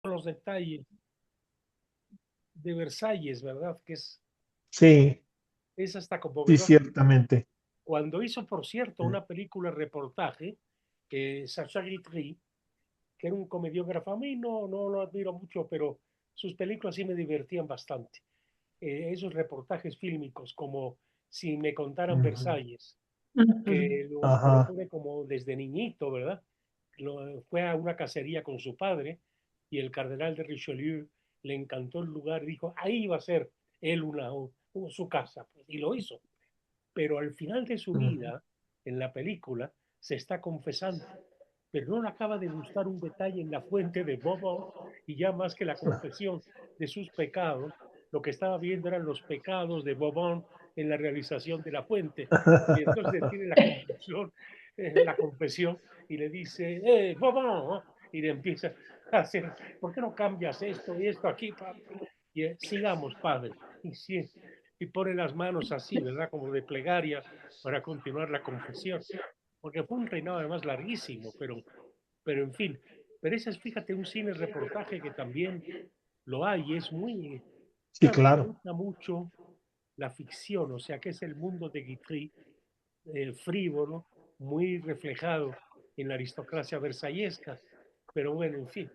los detalles de Versalles, ¿verdad? Sí, Es hasta sí, conmovedor. ciertamente. Cuando hizo, por cierto, Mm, una película reportaje, Sacha Guitry, que era un comediógrafo, a mí no lo admiro mucho, pero sus películas sí me divertían bastante. Esos reportajes fílmicos, como Si me contaran ujú. Versalles, que lo Ajá. conoce como desde niñito, ¿verdad? Fue a una cacería con su padre y el cardenal de Richelieu le encantó el lugar, dijo, ahí va a ser él su casa, pues, y lo hizo. Pero al final de su Mm. vida, en la película, se está confesando, pero no le acaba de gustar un detalle en la fuente de Bourbon y ya más que la confesión de sus pecados, lo que estaba viendo eran los pecados de Bourbon en la realización de la fuente. Y entonces tiene la confesión y le dice, Bourbon, y le empieza a hacer, ¿por qué no cambias esto y esto aquí? Y sigamos, padre. Y, sí, y pone las manos así, ¿verdad? Como de plegaria para continuar la confesión. Porque fue un reinado además larguísimo, pero en fin. Pero ese es, fíjate, un cine reportaje que también lo hay, es muy, Sí, claro, me claro. gusta mucho la ficción, o sea, que es el mundo de Guitry, frívolo, muy reflejado en la aristocracia versallesca, pero bueno, en fin,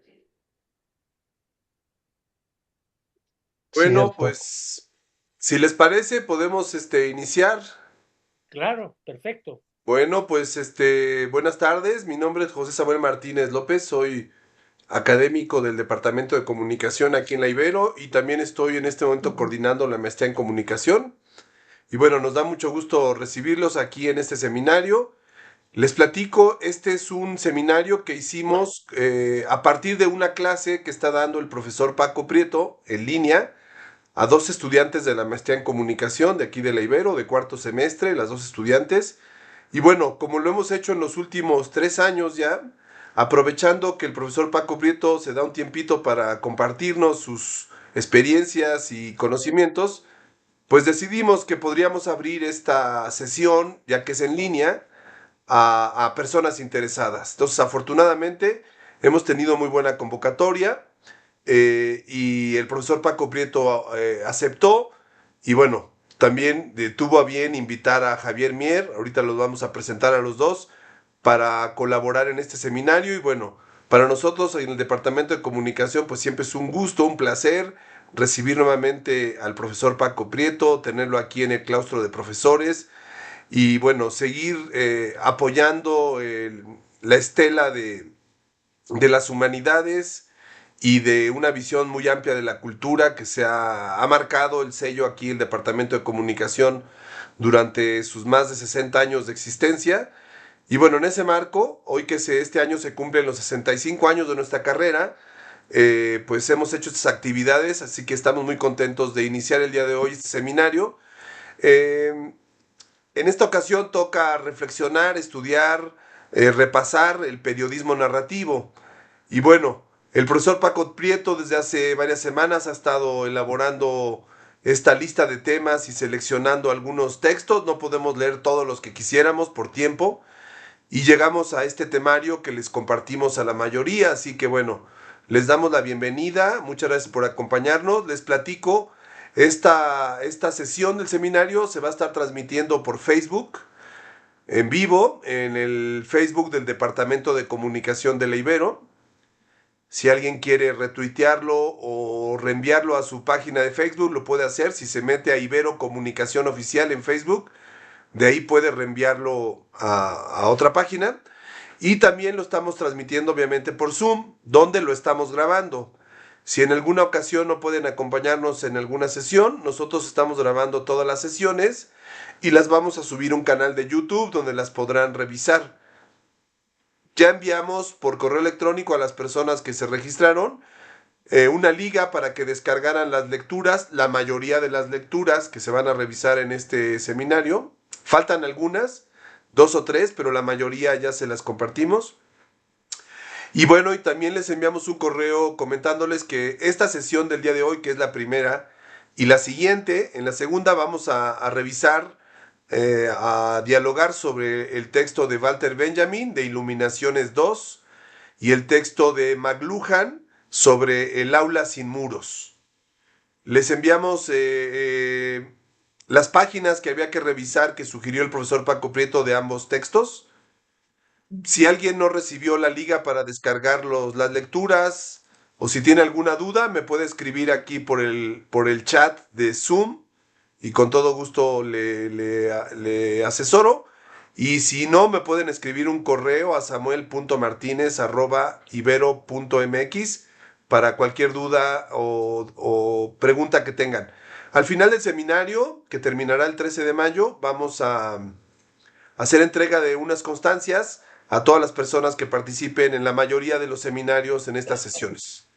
Bueno, Cierto. pues si les parece, podemos iniciar. claro, perfecto. Bueno, pues buenas tardes. Mi nombre es José Samuel Martínez López, soy académico del Departamento de Comunicación aquí en la Ibero y también estoy en este momento coordinando la maestría en comunicación. Y bueno, nos da mucho gusto recibirlos aquí en este seminario. Les platico, este es un seminario que hicimos a partir de una clase que está dando el profesor Paco Prieto en línea a dos estudiantes de la maestría en comunicación de aquí de la Ibero, de cuarto semestre, las dos estudiantes. Y bueno, como lo hemos hecho en los últimos 3 años ya, aprovechando que el profesor Paco Prieto se da un tiempito para compartirnos sus experiencias y conocimientos, pues decidimos que podríamos abrir esta sesión, ya que es en línea, a personas interesadas. Entonces, afortunadamente, hemos tenido muy buena convocatoria y el profesor Paco Prieto aceptó y bueno, también tuvo a bien invitar a Javier Mier, ahorita los vamos a presentar a los dos, para colaborar en este seminario y bueno, para nosotros en el Departamento de Comunicación pues siempre es un gusto, un placer recibir nuevamente al profesor Paco Prieto, tenerlo aquí en el claustro de profesores y bueno, seguir apoyando la estela de las humanidades y de una visión muy amplia de la cultura que ha marcado el sello aquí el Departamento de Comunicación durante sus más de 60 años de existencia. Y bueno, en ese marco, hoy que este año se cumplen los 65 años de nuestra carrera, pues hemos hecho estas actividades, así que estamos muy contentos de iniciar el día de hoy este seminario. Eh, en esta ocasión toca reflexionar, estudiar, repasar el periodismo narrativo. Y bueno, el profesor Paco Prieto desde hace varias semanas ha estado elaborando esta lista de temas y seleccionando algunos textos. No podemos leer todos los que quisiéramos por tiempo. Y llegamos a este temario que les compartimos a la mayoría. Así que bueno, les damos la bienvenida. Muchas gracias por acompañarnos. Les platico, esta sesión del seminario se va a estar transmitiendo por Facebook en vivo, en el Facebook del Departamento de Comunicación de la Ibero. Si alguien quiere retuitearlo o reenviarlo a su página de Facebook, lo puede hacer. Si se mete a Ibero Comunicación Oficial en Facebook, de ahí puede reenviarlo a otra página. Y también lo estamos transmitiendo obviamente por Zoom, donde lo estamos grabando. Si en alguna ocasión no pueden acompañarnos en alguna sesión, nosotros estamos grabando todas las sesiones y las vamos a subir a un canal de YouTube donde las podrán revisar. Ya enviamos por correo electrónico a las personas que se registraron una liga para que descargaran las lecturas, la mayoría de las lecturas que se van a revisar en este seminario. Faltan algunas, dos o tres, pero la mayoría ya se las compartimos. Y bueno, y también les enviamos un correo comentándoles que esta sesión del día de hoy, que es la primera, y la siguiente, en la segunda vamos a revisar, a dialogar sobre el texto de Walter Benjamin, de Iluminaciones 2 y el texto de McLuhan sobre el aula sin muros. Les enviamos las páginas que había que revisar que sugirió el profesor Paco Prieto de ambos textos. Si alguien no recibió la liga para descargar las lecturas o si tiene alguna duda, me puede escribir aquí por el chat de Zoom y con todo gusto le asesoro. Y si no, me pueden escribir un correo a samuel.martinez@ibero.mx para cualquier duda o pregunta que tengan. Al final del seminario, que terminará el 13 de mayo, vamos a hacer entrega de unas constancias a todas las personas que participen en la mayoría de los seminarios en estas sesiones.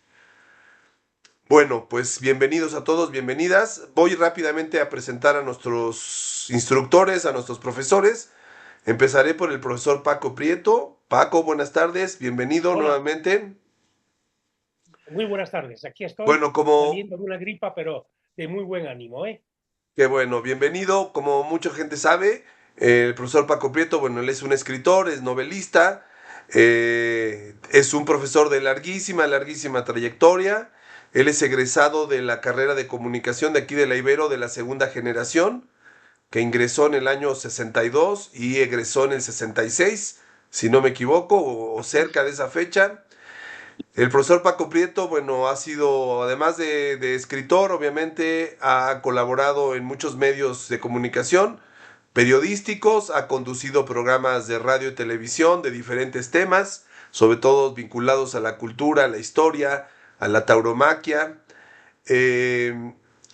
Bueno, pues bienvenidos a todos, bienvenidas. Voy rápidamente a presentar a nuestros instructores, a nuestros profesores. Empezaré por el profesor Paco Prieto. Paco, buenas tardes, bienvenido Hola, nuevamente. muy buenas tardes. Aquí estoy Bueno, como, saliendo de una gripa, pero de muy buen ánimo, ¿eh? qué bueno, bienvenido. Como mucha gente sabe, el profesor Paco Prieto, bueno, él es un escritor, es novelista, es un profesor de larguísima trayectoria. Él es egresado de la carrera de comunicación de aquí de la Ibero de la segunda generación, que ingresó en el año 62 y egresó en el 66, si no me equivoco, o cerca de esa fecha. El profesor Paco Prieto, bueno, ha sido, además de escritor, obviamente, ha colaborado en muchos medios de comunicación periodísticos, ha conducido programas de radio y televisión de diferentes temas, sobre todo vinculados a la cultura, a la historia, a la tauromaquia. Eh,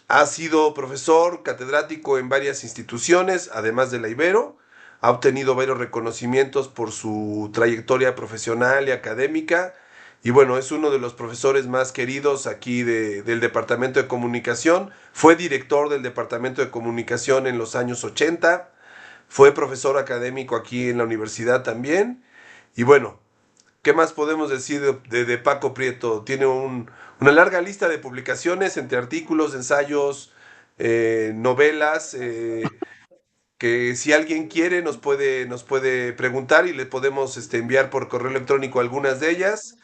Ha sido profesor catedrático en varias instituciones, además de la Ibero. Ha obtenido varios reconocimientos por su trayectoria profesional y académica. Y bueno, es uno de los profesores más queridos aquí del Departamento de Comunicación. Fue director del Departamento de Comunicación en los años 80. Fue profesor académico aquí en la universidad también. Y bueno, ¿qué más podemos decir de Paco Prieto? Tiene una larga lista de publicaciones entre artículos, ensayos, novelas, que si alguien quiere nos puede preguntar y le podemos enviar por correo electrónico algunas de ellas.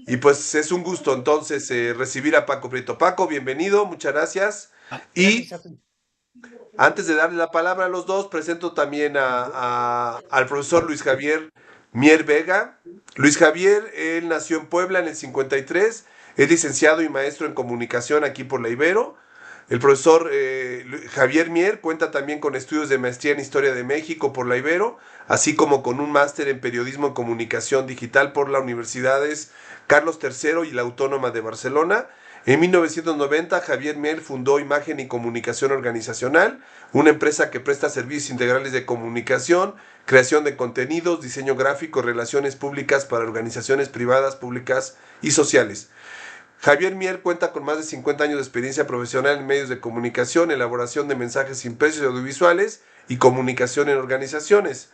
Y pues es un gusto entonces recibir a Paco Prieto. Paco, bienvenido, muchas gracias. Y Gracias a ti. antes de darle la palabra a los dos, presento también al profesor Luis Javier Mier Vega. Luis Javier, él nació en Puebla en el 53, es licenciado y maestro en comunicación aquí por la Ibero. El profesor Javier Mier cuenta también con estudios de maestría en Historia de México por la Ibero, así como con un máster en Periodismo y Comunicación Digital por las Universidades Carlos III y la Autónoma de Barcelona. En 1990, Javier Mier fundó Imagen y Comunicación Organizacional, una empresa que presta servicios integrales de comunicación, creación de contenidos, diseño gráfico, relaciones públicas para organizaciones privadas, públicas y sociales. Javier Mier cuenta con más de 50 años de experiencia profesional en medios de comunicación, elaboración de mensajes impresos y audiovisuales y comunicación en organizaciones.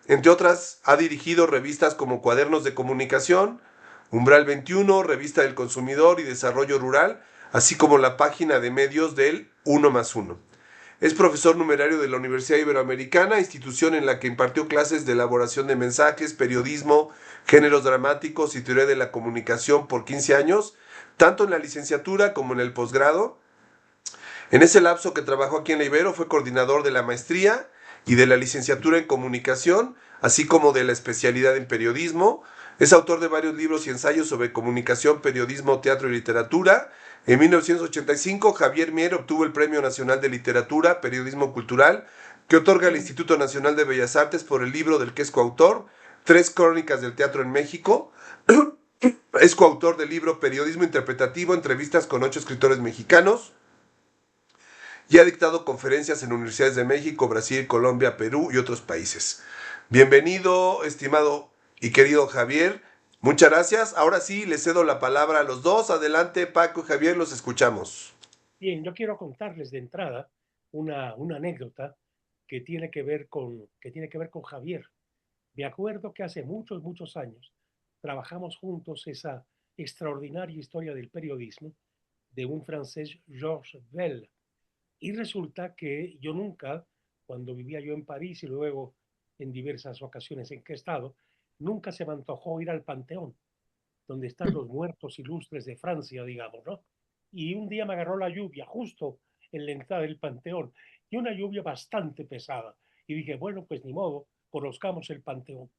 Entre otras, ha dirigido revistas como Cuadernos de Comunicación, Umbral 21, Revista del Consumidor y Desarrollo Rural, así como la página de medios del 1 más 1. Es profesor numerario de la Universidad Iberoamericana, institución en la que impartió clases de elaboración de mensajes, periodismo, géneros dramáticos y teoría de la comunicación por 15 años, tanto en la licenciatura como en el posgrado. En ese lapso que trabajó aquí en la Ibero fue coordinador de la maestría y de la licenciatura en comunicación, así como de la especialidad en periodismo. Es autor de varios libros y ensayos sobre comunicación, periodismo, teatro y literatura. En 1985, Javier Mier obtuvo el Premio Nacional de Literatura, Periodismo Cultural, que otorga el Instituto Nacional de Bellas Artes por el libro del que es coautor, Tres Crónicas del Teatro en México. Es coautor del libro Periodismo Interpretativo, entrevistas con 8 escritores mexicanos y ha dictado conferencias en universidades de México, Brasil, Colombia, Perú y otros países. Bienvenido, estimado y querido Javier. Muchas gracias. Ahora sí, le cedo la palabra a los dos. Adelante, Paco y Javier, los escuchamos. Bien, yo quiero contarles de entrada una anécdota que tiene que ver con Javier. Me acuerdo que hace muchos años trabajamos juntos esa extraordinaria historia del periodismo de un francés, Georges Bell. Y resulta que yo nunca, cuando vivía yo en París y luego en diversas ocasiones en que he estado, nunca se me antojó ir al Panteón. donde están los muertos ilustres de Francia, digamos, ¿no? Y un día me agarró la lluvia justo en la entrada del Panteón, y una lluvia bastante pesada. Y dije, bueno, pues ni modo, conozcamos el Panteón.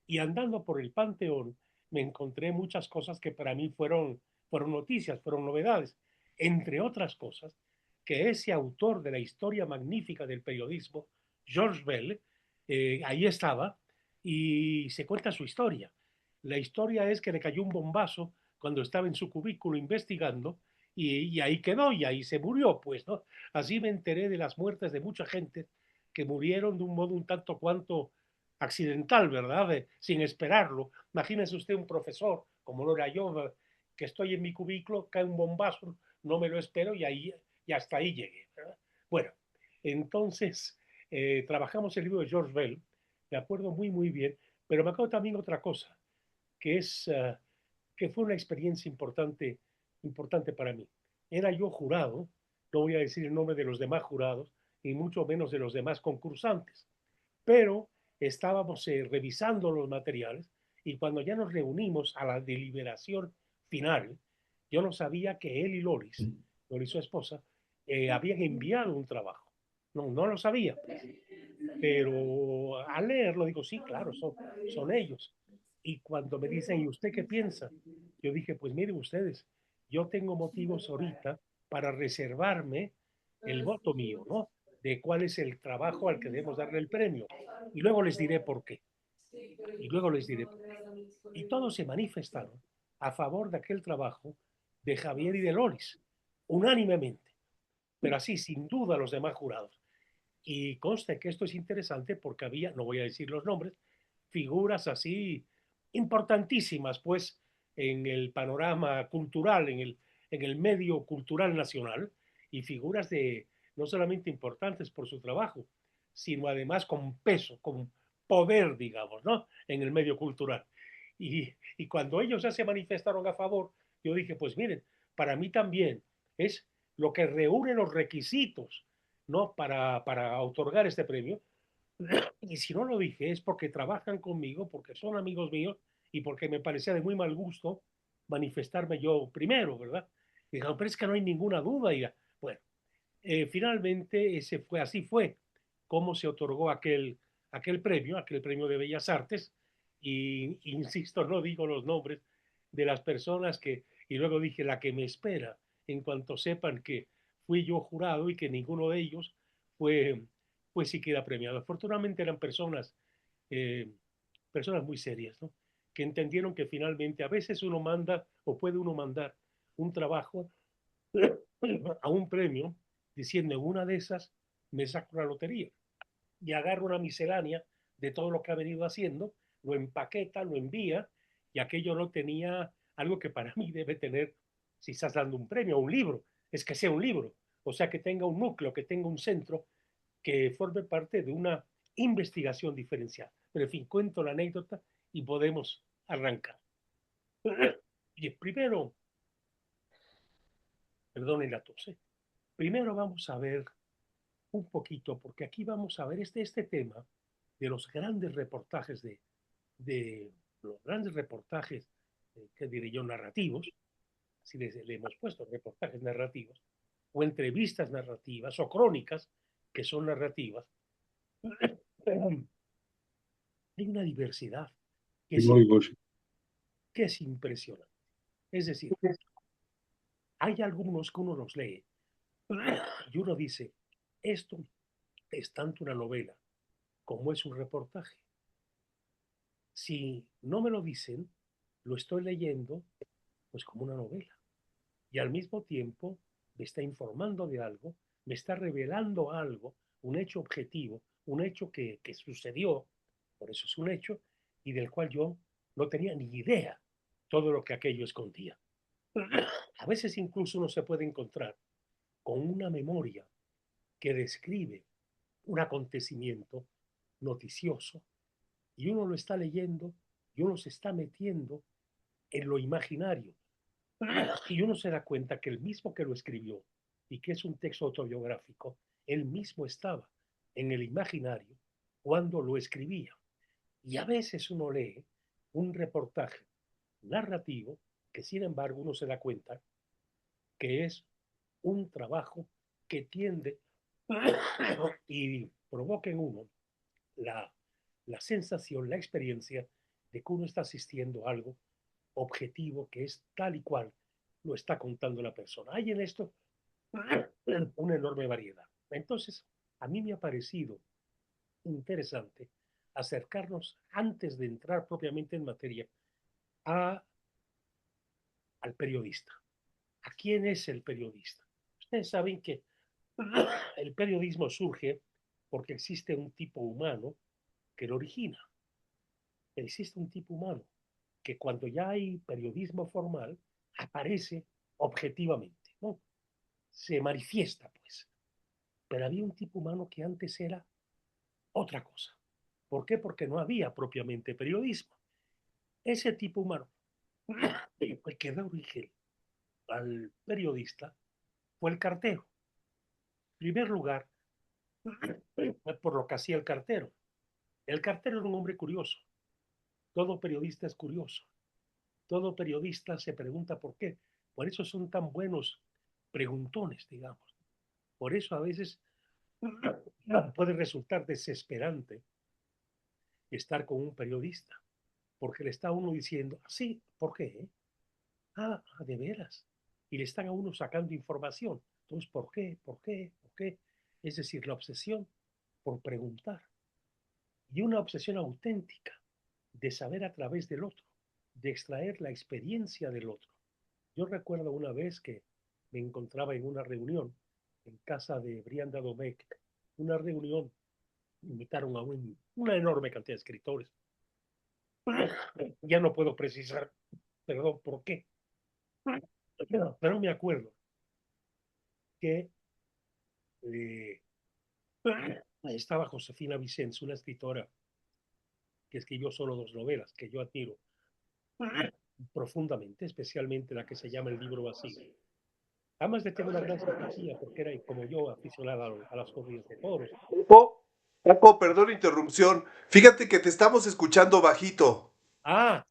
Y andando por el Panteón, me encontré muchas cosas que para mí fueron noticias, fueron novedades. Entre otras cosas, que ese autor de la historia magnífica del periodismo, George Bell, ahí estaba y se cuenta su historia. La historia es que le cayó un bombazo cuando estaba en su cubículo investigando y ahí quedó y ahí se murió, pues, ¿no? Así me enteré de las muertes de mucha gente que murieron de un modo un tanto cuanto accidental, ¿verdad? Sin esperarlo. Imagínese usted un profesor, como lo era yo, que estoy en mi cubículo, cae un bombazo, no me lo espero y hasta ahí llegué, ¿verdad? Bueno, entonces trabajamos el libro de George Bell, me acuerdo muy bien, pero me acuerdo también otra cosa, que es que fue una experiencia importante para mí. Era yo jurado, no voy a decir el nombre de los demás jurados, ni mucho menos de los demás concursantes, pero estábamos revisando los materiales y cuando ya nos reunimos a la deliberación final, yo no sabía que él y Loris su esposa, habían enviado un trabajo. No lo sabía, pues. Pero al leerlo digo, sí, claro, son ellos. Y cuando me dicen, ¿y usted qué piensa? Yo dije, pues miren ustedes, yo tengo motivos ahorita para reservarme el voto mío, ¿no? De cuál es el trabajo al que debemos darle el premio. Y luego les diré por qué. Y luego les diré por qué. Y todos se manifestaron a favor de aquel trabajo de Javier y de Loris, unánimemente, pero así, sin duda, los demás jurados. Y conste que esto es interesante porque había, no voy a decir los nombres, figuras así importantísimas, pues, en el panorama cultural, en el medio cultural nacional, y figuras de no solamente importantes por su trabajo, sino además con peso, con poder, digamos, ¿no? En el medio cultural. Y cuando ellos ya se manifestaron a favor, yo dije, pues miren, para mí también es lo que reúne los requisitos, ¿no? Para otorgar este premio. Y si no lo dije es porque trabajan conmigo, porque son amigos míos y porque me parecía de muy mal gusto manifestarme yo primero, ¿verdad? Y dijeron, pero es que no hay ninguna duda. Y bueno, finalmente así fue como se otorgó aquel premio de Bellas Artes. Y insisto, no digo los nombres de las personas y luego dije la que me espera en cuanto sepan que fui yo jurado y que ninguno de ellos fue, fue siquiera premiado. Afortunadamente eran eh, personas muy serias, ¿no? Que entendieron que finalmente a veces uno manda o puede uno mandar un trabajo a un premio diciendo en una de esas me saco la lotería y agarro una miscelánea de todo lo que ha venido haciendo, lo empaqueta, lo envía y aquello no tenía algo que para mí debe tener, si estás dando un premio o un libro, es que sea un libro, o sea, que tenga un núcleo, que tenga un centro, que forme parte de una investigación diferencial. Pero en fin, cuento la anécdota y podemos arrancar. Y primero, perdonen la tos, primero vamos a ver un poquito, porque aquí vamos a ver este tema de los grandes reportajes de los grandes reportajes, que diré yo, narrativos, si le hemos puesto reportajes narrativos, o entrevistas narrativas, o crónicas que son narrativas, hay una diversidad que es, que es impresionante. Es decir, hay algunos que uno los lee y uno dice, esto es tanto una novela como es un reportaje. Si no me lo dicen, lo estoy leyendo pues como una novela. Y al mismo tiempo me está informando de algo, me está revelando algo, un hecho objetivo, un hecho que sucedió, por eso es un hecho, y del cual yo no tenía ni idea todo lo que aquello escondía. A veces incluso uno se puede encontrar con una memoria que describe un acontecimiento noticioso y uno lo está leyendo y uno se está metiendo en lo imaginario. Y uno se da cuenta que el mismo que lo escribió y que es un texto autobiográfico, él mismo estaba en el imaginario cuando lo escribía. Y a veces uno lee un reportaje narrativo que sin embargo uno se da cuenta que es un trabajo que tiende y provoca en uno la, la sensación, la experiencia de que uno está asistiendo a algo objetivo que es tal y cual lo está contando la persona. Hay en esto una enorme variedad. Entonces, a mí me ha parecido interesante acercarnos antes de entrar propiamente en materia a, al periodista. ¿A quién es el periodista? Ustedes saben que el periodismo surge porque existe un tipo humano que lo origina. Existe un tipo humano que cuando ya hay periodismo formal aparece objetivamente, ¿no? Se manifiesta, pues. Pero había un tipo humano que antes era otra cosa. ¿Por qué? Porque no había propiamente periodismo. Ese tipo humano que da origen al periodista fue el cartero. En primer lugar, por lo que hacía el cartero. El cartero era un hombre curioso. Todo periodista es curioso. Todo periodista se pregunta por qué. Por eso son tan buenos preguntones, digamos. Por eso a veces puede resultar desesperante estar con un periodista, porque le está uno diciendo, sí, ¿por qué? De veras. Y le están a uno sacando información. Entonces, ¿por qué? ¿Por qué? ¿Por qué? Es decir, la obsesión por preguntar y una obsesión auténtica de saber a través del otro, de extraer la experiencia del otro. Yo recuerdo una vez que me encontraba en una reunión en casa de Brianda Domecq, una reunión, invitaron a una enorme cantidad de escritores. Ya no puedo precisar, perdón, por qué, pero me acuerdo que eh, estaba Josefina Vicens, una escritora que escribió solo dos novelas que yo admiro profundamente, especialmente la que se llama El libro vacío. Además le tengo una gran simpatía porque era como yo aficionada a las corridas de toros. Paco, Paco, perdón interrupción. Fíjate que te estamos escuchando bajito. Ah,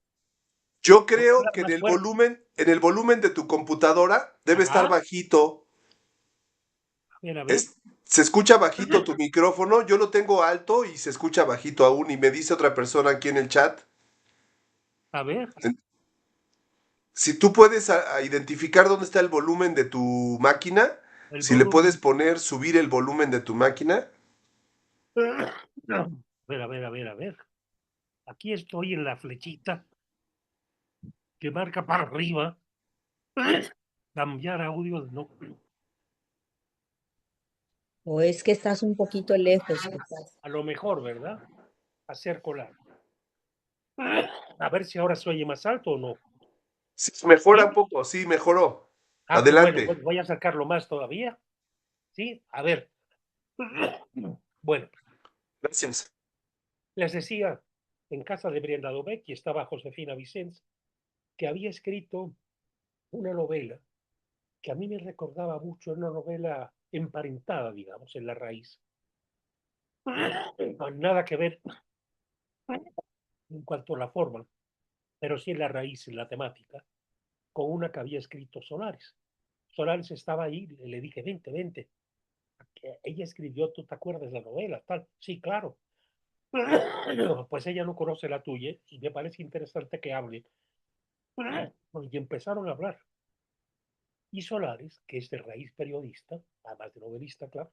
Yo ¿puedo creo hablar que más fuerte? en el volumen de tu computadora debe estar Ajá, bajito. a ver, a ver, Es, se escucha bajito tu micrófono, yo lo tengo alto y se escucha bajito aún. Y me dice otra persona aquí en el chat. a ver, Si tú puedes identificar dónde está el volumen de tu máquina, el si le puedes volumen. poner subir el volumen de tu máquina. A ver, a ver, a ver, a ver. Aquí estoy en la flechita que marca para arriba. Cambiar audio, no. O es que estás un poquito lejos, quizás. A lo mejor, ¿verdad? Hacer colar. A ver si ahora se oye más alto o no. Sí, mejora un ¿Sí? poco, sí, mejoró. Qué bueno, Adelante. pues voy a sacarlo más todavía. ¿Sí? A ver. Bueno, Gracias. les decía, en casa de Brianda Dobeck y estaba Josefina Vicens, que había escrito una novela que a mí me recordaba mucho, una novela emparentada, digamos, en la raíz. Nada que ver en cuanto a la forma, pero sí en la raíz, en la temática, con una que había escrito Solares. Solares estaba ahí, le dije, vente, vente. Ella escribió, ¿tú te acuerdas de la novela? Tal. Sí, claro. Pues ella no conoce la tuya y me parece interesante que hable. Y empezaron a hablar. Y Solares, que es de raíz periodista, además de novelista, claro,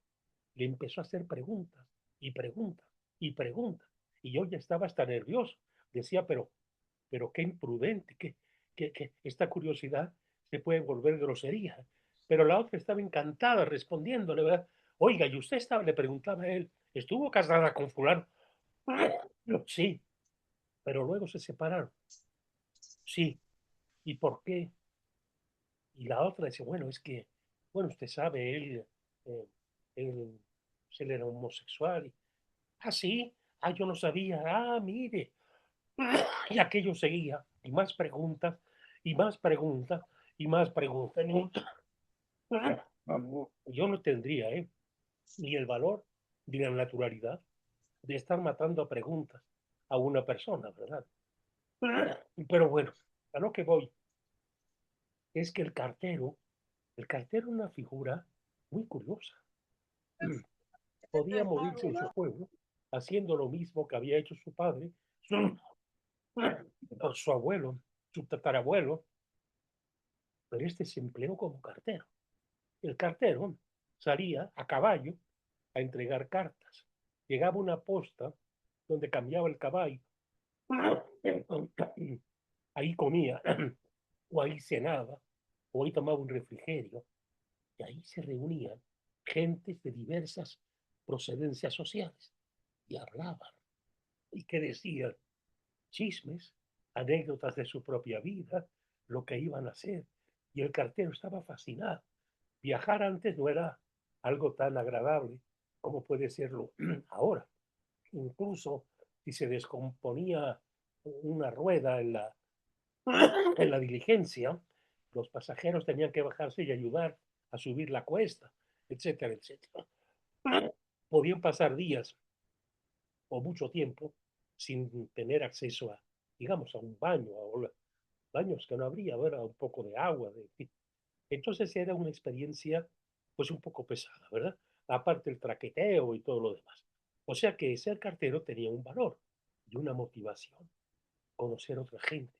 le empezó a hacer preguntas y preguntas y preguntas. Y yo ya estaba hasta nervioso. Decía, pero qué imprudente, que esta curiosidad se puede volver grosería. Pero la otra estaba encantada respondiéndole, ¿verdad? Oiga, y usted estaba, le preguntaba a él, ¿estuvo casada con fulano? Sí, pero luego se separaron. Sí, ¿y por qué? Y la otra dice, bueno, es que, bueno, usted sabe, eh, él, él era homosexual. Sí, yo no sabía, mire. Y aquello seguía, y más preguntas, y más preguntas, y más preguntas. Yo no tendría, ni el valor, ni la naturalidad de estar matando a preguntas a una persona, ¿verdad? Pero bueno, A lo que voy es que el cartero es una figura muy curiosa. Podía morirse en su pueblo haciendo lo mismo que había hecho su padre, su, su abuelo, su tatarabuelo, pero este se empleó como cartero. El cartero salía a caballo a entregar cartas. Llegaba una posta donde cambiaba el caballo. Ahí comía, o ahí cenaba, o ahí tomaba un refrigerio, y ahí se reunían gentes de diversas procedencias sociales y hablaban. ¿Y qué decían? Chismes, anécdotas de su propia vida, lo que iban a hacer. Y el cartero estaba fascinado. Viajar antes no era algo tan agradable como puede serlo ahora. Incluso si se descomponía una rueda en la diligencia, los pasajeros tenían que bajarse y ayudar a subir la cuesta, etcétera, etcétera. Podían pasar días o mucho tiempo sin tener acceso a, digamos, a un baño, a baños que no habría, era un poco de agua. Entonces era una experiencia pues un poco pesada, ¿verdad? Aparte el traqueteo y todo lo demás. O sea que ser cartero tenía un valor y una motivación, conocer a otra gente,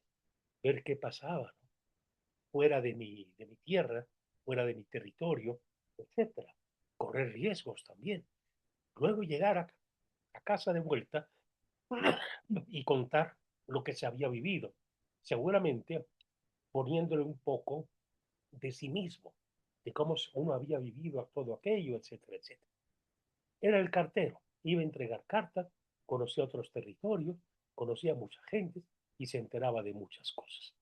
ver qué pasaba, ¿no? Fuera de mi tierra, fuera de mi territorio, etcétera. Correr riesgos también. Luego llegar a casa de vuelta y contar lo que se había vivido, seguramente poniéndole un poco de sí mismo, de cómo uno había vivido todo aquello, etcétera, etcétera. Era el cartero, iba a entregar cartas, conocía otros territorios, conocía a mucha gente y se enteraba de muchas cosas.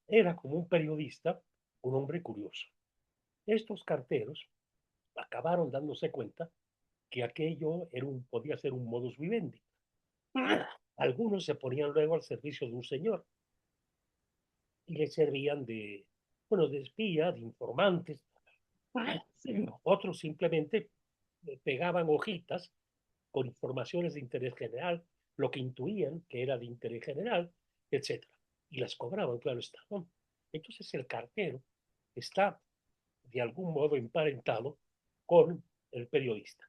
Era como un periodista, un hombre curioso. Estos carteros acabaron dándose cuenta que aquello podía ser un modus vivendi. Algunos se ponían luego al servicio de un señor y le servían bueno, de espía, de informantes. Otros simplemente pegaban hojitas con informaciones de interés general, lo que intuían que era de interés general, etcétera. Y las cobraban, claro está, ¿no? Entonces el cartero está de algún modo emparentado con el periodista,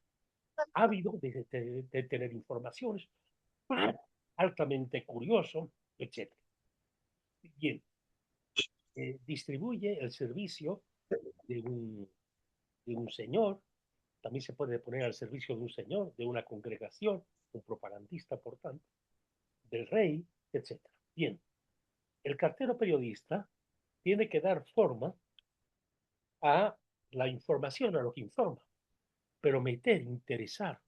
ávido de tener informaciones, altamente curioso, etcétera. Bien, distribuye el servicio de un señor, también se puede poner al servicio de un señor, de una congregación, un propagandista, por tanto, del rey, etcétera. Bien, el cartero periodista tiene que dar forma a la información, a lo que informa, pero interesar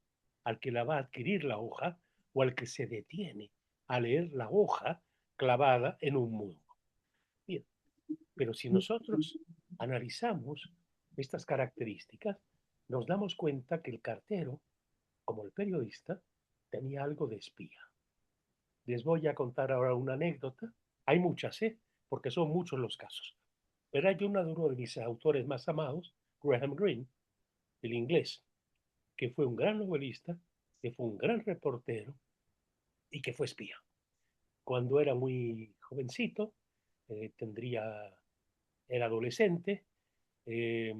al que la va a adquirir la hoja o al que se detiene a leer la hoja clavada en un muro. Bien, pero si nosotros analizamos estas características, nos damos cuenta que el cartero, como el periodista, tenía algo de espía. Les voy a contar ahora una anécdota. Hay muchas, ¿eh? Porque son muchos los casos. Pero hay una de uno de mis autores más amados, Graham Greene, el inglés, que fue un gran novelista, que fue un gran reportero y que fue espía. Cuando era muy jovencito, era adolescente, eh,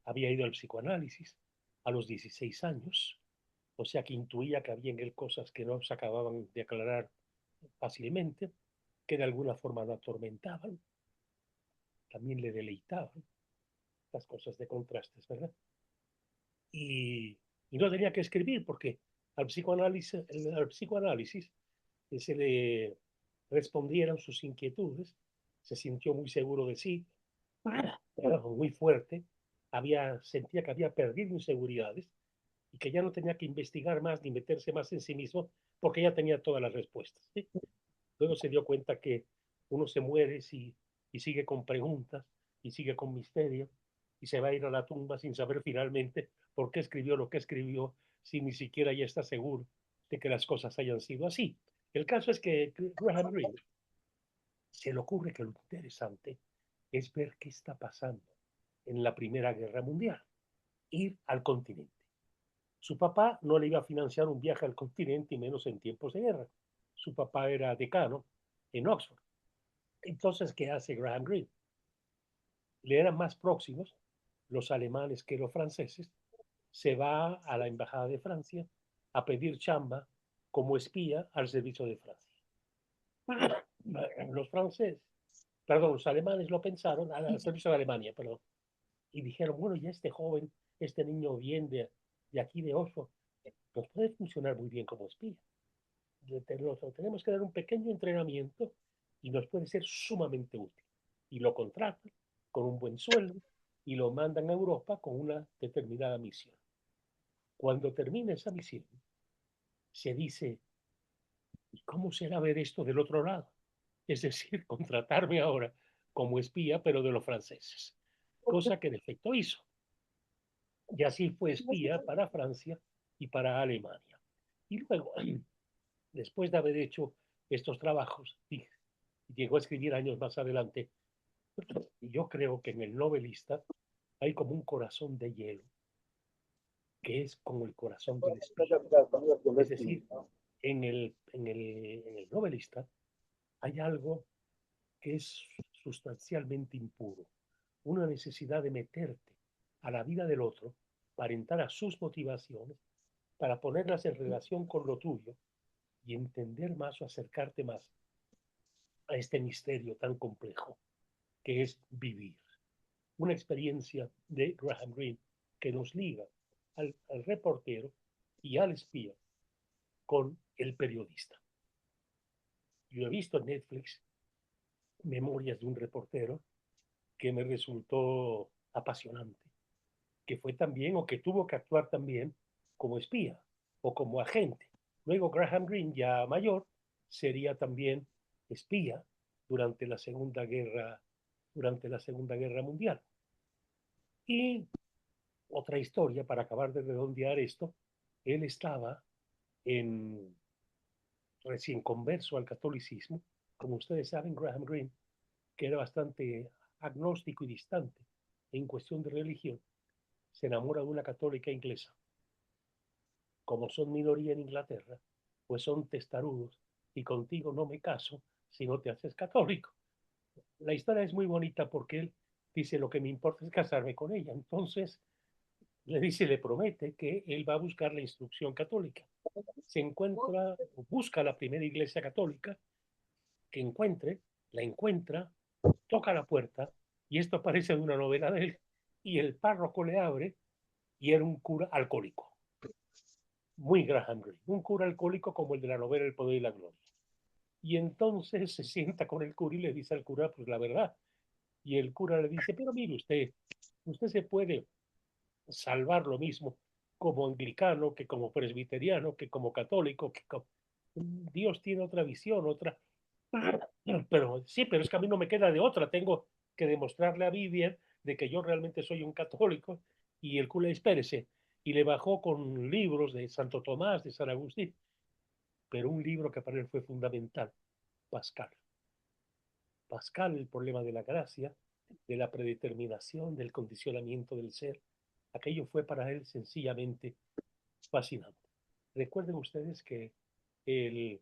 había ido al psicoanálisis a los 16 años, o sea que intuía que había en él cosas que no se acababan de aclarar fácilmente, que de alguna forma lo atormentaban, también le deleitaban, las cosas de contrastes, ¿verdad? Y no tenía que escribir porque al psicoanálisis se le respondieron sus inquietudes, se sintió muy seguro de sí, muy fuerte, sentía que había perdido inseguridades y que ya no tenía que investigar más ni meterse más en sí mismo porque ya tenía todas las respuestas, ¿sí? Luego se dio cuenta que uno se muere y sigue con preguntas y sigue con misterio y se va a ir a la tumba sin saber finalmente por qué escribió lo que escribió, si ni siquiera ya está seguro de que las cosas hayan sido así. El caso es que Graham Greene se le ocurre que lo interesante es ver qué está pasando en la Primera Guerra Mundial, ir al continente. Su papá no le iba a financiar un viaje al continente y menos en tiempos de guerra. Su papá era decano en Oxford. Entonces, ¿qué hace Graham Greene? Le eran más próximos los alemanes que los franceses. Se va a la embajada de Francia a pedir chamba como espía al servicio de Francia. Los franceses, perdón, los alemanes lo pensaron al servicio de Alemania, perdón, y dijeron, bueno, ya este joven, este niño bien de aquí de Oslo, nos puede funcionar muy bien como espía. Tenemos que dar un pequeño entrenamiento y nos puede ser sumamente útil. Y lo contratan con un buen sueldo y lo mandan a Europa con una determinada misión. Cuando termina esa misión, se dice, ¿y cómo será ver esto del otro lado? Es decir, contratarme ahora como espía, pero de los franceses, cosa que en efecto hizo. Y así fue espía para Francia y para Alemania. Y luego, después de haber hecho estos trabajos, llegó a escribir años más adelante, y yo creo que en el novelista hay como un corazón de hielo, que es como el corazón del espía. Es decir, en el novelista hay algo que es sustancialmente impuro, una necesidad de meterte a la vida del otro para entrar a sus motivaciones, para ponerlas en relación con lo tuyo y entender más o acercarte más a este misterio tan complejo que es vivir. Una experiencia de Graham Greene que nos liga al reportero y al espía con el periodista. Yo he visto en Netflix Memorias de un reportero que me resultó apasionante, que fue también o que tuvo que actuar también como espía o como agente. Luego Graham Greene, ya mayor, sería también espía durante durante la Segunda Guerra Mundial. Y otra historia, para acabar de redondear esto, él estaba en, recién converso al catolicismo. Como ustedes saben, Graham Greene, que era bastante agnóstico y distante en cuestión de religión, se enamora de una católica inglesa. Como son minoría en Inglaterra, pues son testarudos y contigo no me caso si no te haces católico. La historia es muy bonita porque él dice lo que me importa es casarme con ella. Entonces le dice, le promete que él va a buscar la instrucción católica. Se encuentra, busca la primera iglesia católica que encuentre, la encuentra, toca la puerta y esto parece de una novela de él y el párroco le abre y era un cura alcohólico, muy Graham Greene, un cura alcohólico como el de la novela El Poder y la Gloria. Y entonces se sienta con el cura y le dice al cura, pues la verdad. Y el cura le dice, pero mire usted se puede salvar lo mismo como anglicano, que como presbiteriano, que como católico, que como... Dios tiene otra visión, otra... Pero sí, pero es que a mí no me queda de otra, tengo que demostrarle a Vivian de que yo realmente soy un católico y el cura espérese. Y le bajó con libros de Santo Tomás, de San Agustín, pero un libro que para él fue fundamental, Pascal. Pascal, el problema de la gracia, de la predeterminación, del condicionamiento del ser, aquello fue para él sencillamente fascinante. Recuerden ustedes que el,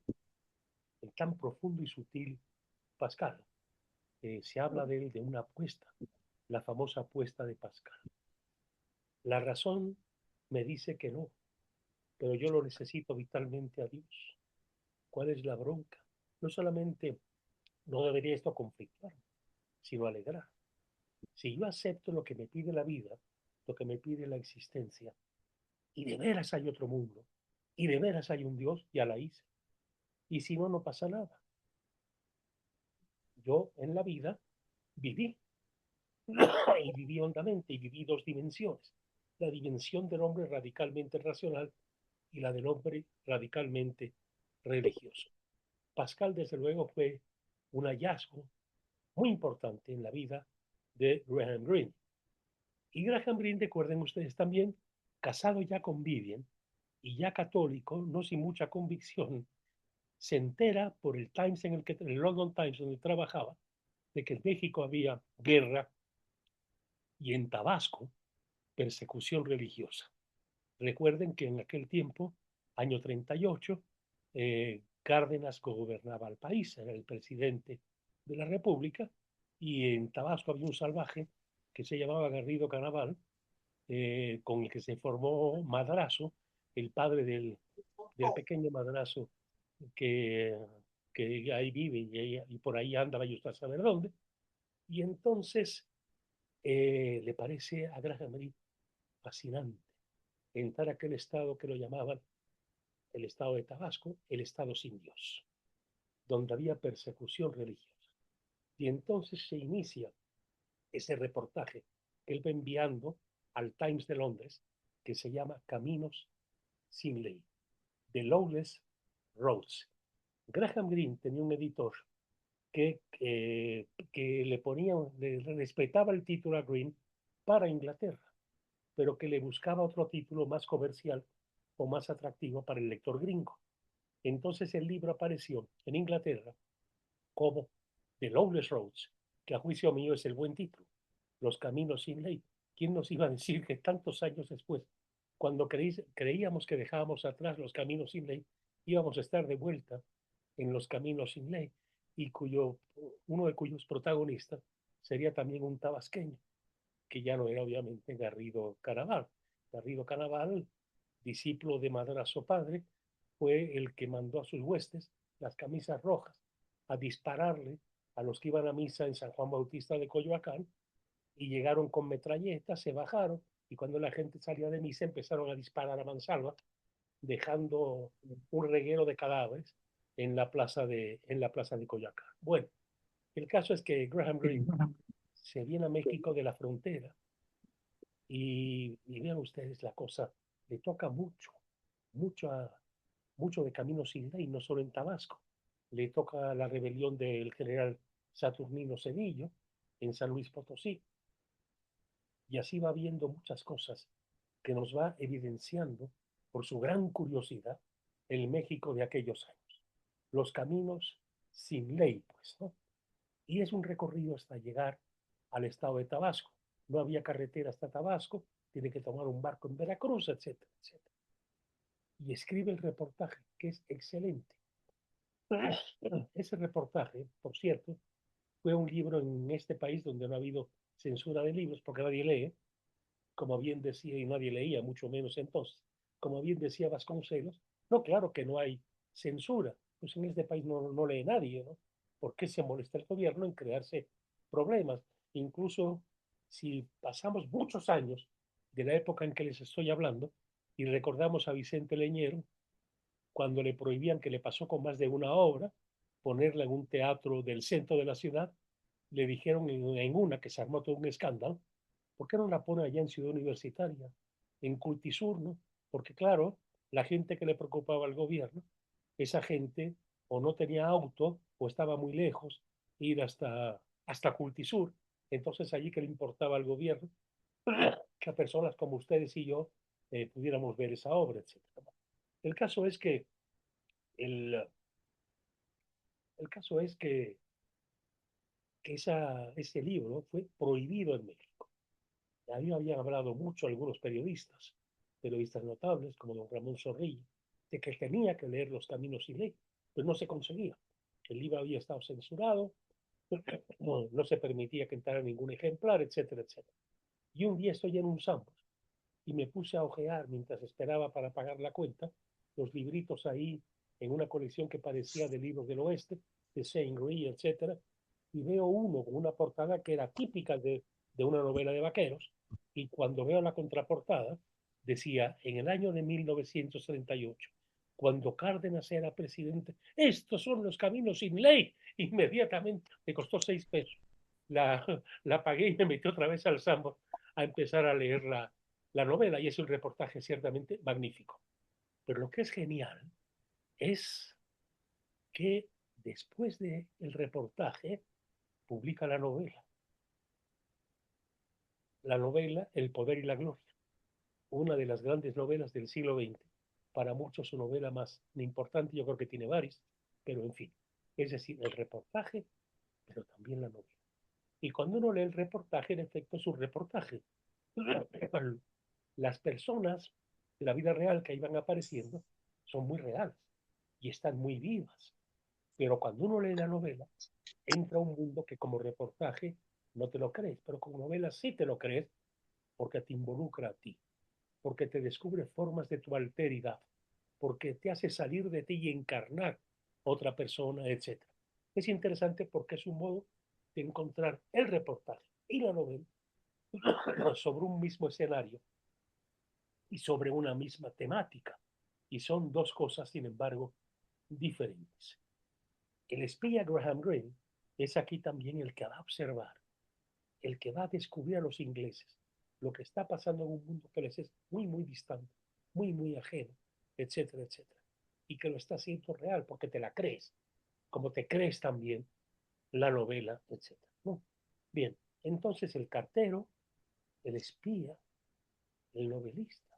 el tan profundo y sutil Pascal, se habla de él de una apuesta, la famosa apuesta de Pascal. La razón me dice que no, pero yo lo necesito vitalmente a Dios. ¿Cuál es la bronca? No solamente no debería esto conflictuar, sino alegrar. Si yo acepto lo que me pide la vida, lo que me pide la existencia, y de veras hay otro mundo, y de veras hay un Dios, ya la hice. Y si no, no pasa nada. Yo en la vida viví, y viví hondamente, y viví dos dimensiones. La dimensión del hombre radicalmente racional y la del hombre radicalmente religioso. Pascal, desde luego, fue un hallazgo muy importante en la vida de Graham Greene. Y Graham Greene, recuerden ustedes también, casado ya con Vivian y ya católico, no sin mucha convicción, se entera por el Times el London Times donde trabajaba, de que en México había guerra y en Tabasco persecución religiosa. Recuerden que en aquel tiempo, año 38, Cárdenas gobernaba el país, era el presidente de la República, y en Tabasco había un salvaje que se llamaba Garrido Canaval, con el que se formó Madrazo, el padre del pequeño Madrazo que, que ahí vive y por ahí anda, vaya usted a saber dónde. Y entonces le parece a Graham Greene fascinante entrar a aquel estado que lo llamaban el estado de Tabasco, el estado sin Dios, donde había persecución religiosa. Y entonces se inicia ese reportaje que él va enviando al Times de Londres, que se llama Caminos sin ley, The Lawless Roads. Graham Greene tenía un editor que le ponía, le respetaba el título a Greene para Inglaterra, pero que le buscaba otro título más comercial o más atractivo para el lector gringo. Entonces el libro apareció en Inglaterra como The Lawless Roads, que a juicio mío es el buen título, Los Caminos sin Ley. ¿Quién nos iba a decir que tantos años después, cuando creíamos que dejábamos atrás los caminos sin ley, íbamos a estar de vuelta en los caminos sin ley, y uno de cuyos protagonistas sería también un tabasqueño, que ya no era obviamente Garrido Canaval. Garrido Canaval, discípulo de Madrazo padre, fue el que mandó a sus huestes, las camisas rojas, a dispararle a los que iban a misa en San Juan Bautista de Coyoacán, y llegaron con metralletas, se bajaron, y cuando la gente salía de misa empezaron a disparar a mansalva, dejando un reguero de cadáveres en la plaza de Coyoacán. Bueno, el caso es que Graham Greene se viene a México de la frontera, y vean ustedes la cosa, le toca mucho, mucho de camino sin ley, no solo en Tabasco. Le toca la rebelión del general Saturnino Cedillo en San Luis Potosí, y así va viendo muchas cosas que nos va evidenciando por su gran curiosidad el México de aquellos años. Los caminos sin ley, pues, ¿no? Y es un recorrido hasta llegar al estado de Tabasco. No había carretera hasta Tabasco, tiene que tomar un barco en Veracruz, etcétera, etcétera. Y escribe el reportaje, que es excelente. Ese reportaje, por cierto, fue un libro en este país donde no ha habido censura de libros, porque nadie lee, como bien decía, y nadie leía, mucho menos entonces, como bien decía Vasconcelos. No, claro que no hay censura, pues en este país no lee nadie, ¿no? ¿Por qué se molesta el gobierno en crearse problemas? Incluso si pasamos muchos años de la época en que les estoy hablando y recordamos a Vicente Leñero, cuando le prohibían, que le pasó con más de una obra, ponerla en un teatro del centro de la ciudad, le dijeron en una que se armó todo un escándalo: ¿por qué no la pone allá en Ciudad Universitaria, en Cultisur, ¿no? Porque claro, la gente que le preocupaba al gobierno, esa gente o no tenía auto o estaba muy lejos ir hasta Cultisur, entonces allí que le importaba al gobierno que a personas como ustedes y yo pudiéramos ver esa obra, etcétera. El caso es que el, el caso es que ese libro fue prohibido en México. A mí habían hablado mucho algunos periodistas notables como don Ramón Zorrilla, de que tenía que leer Los Caminos sin Ley, pues no se conseguía. El libro había estado censurado, no se permitía que entrara ningún ejemplar, etcétera, etcétera. Y un día estoy en un Sambor y me puse a ojear mientras esperaba para pagar la cuenta los libritos ahí en una colección que parecía de libros del oeste, de Saint-Louis, etcétera, y veo uno con una portada que era típica de una novela de vaqueros, y cuando veo la contraportada decía: en el año de 1938, cuando Cárdenas era presidente, estos son los caminos sin ley. Inmediatamente me costó 6 pesos. La, la pagué y me metí otra vez al Sambo a empezar a leer la novela, y es un reportaje ciertamente magnífico. Pero lo que es genial es que después del reportaje publica la novela El poder y la gloria, una de las grandes novelas del siglo XX, para muchos su novela más importante, yo creo que tiene varias, pero en fin, es decir, el reportaje, pero también la novela. Y cuando uno lee el reportaje, en efecto es un reportaje. Las personas de la vida real que ahí van apareciendo son muy reales y están muy vivas. Pero cuando uno lee la novela, entra a un mundo que como reportaje no te lo crees, pero como novela sí te lo crees porque te involucra a ti, porque te descubre formas de tu alteridad, porque te hace salir de ti y encarnar otra persona, etc. Es interesante porque es un modo de encontrar el reportaje y la novela sobre un mismo escenario y sobre una misma temática. Y son dos cosas, sin embargo, diferentes. El espía Graham Greene es aquí también el que va a observar, el que va a descubrir a los ingleses lo que está pasando en un mundo que les es muy, muy distante, muy, muy ajeno, etcétera, etcétera. Y que lo está haciendo real porque te la crees, como te crees también la novela, etcétera. ¿No? Bien, entonces el cartero, el espía, el novelista.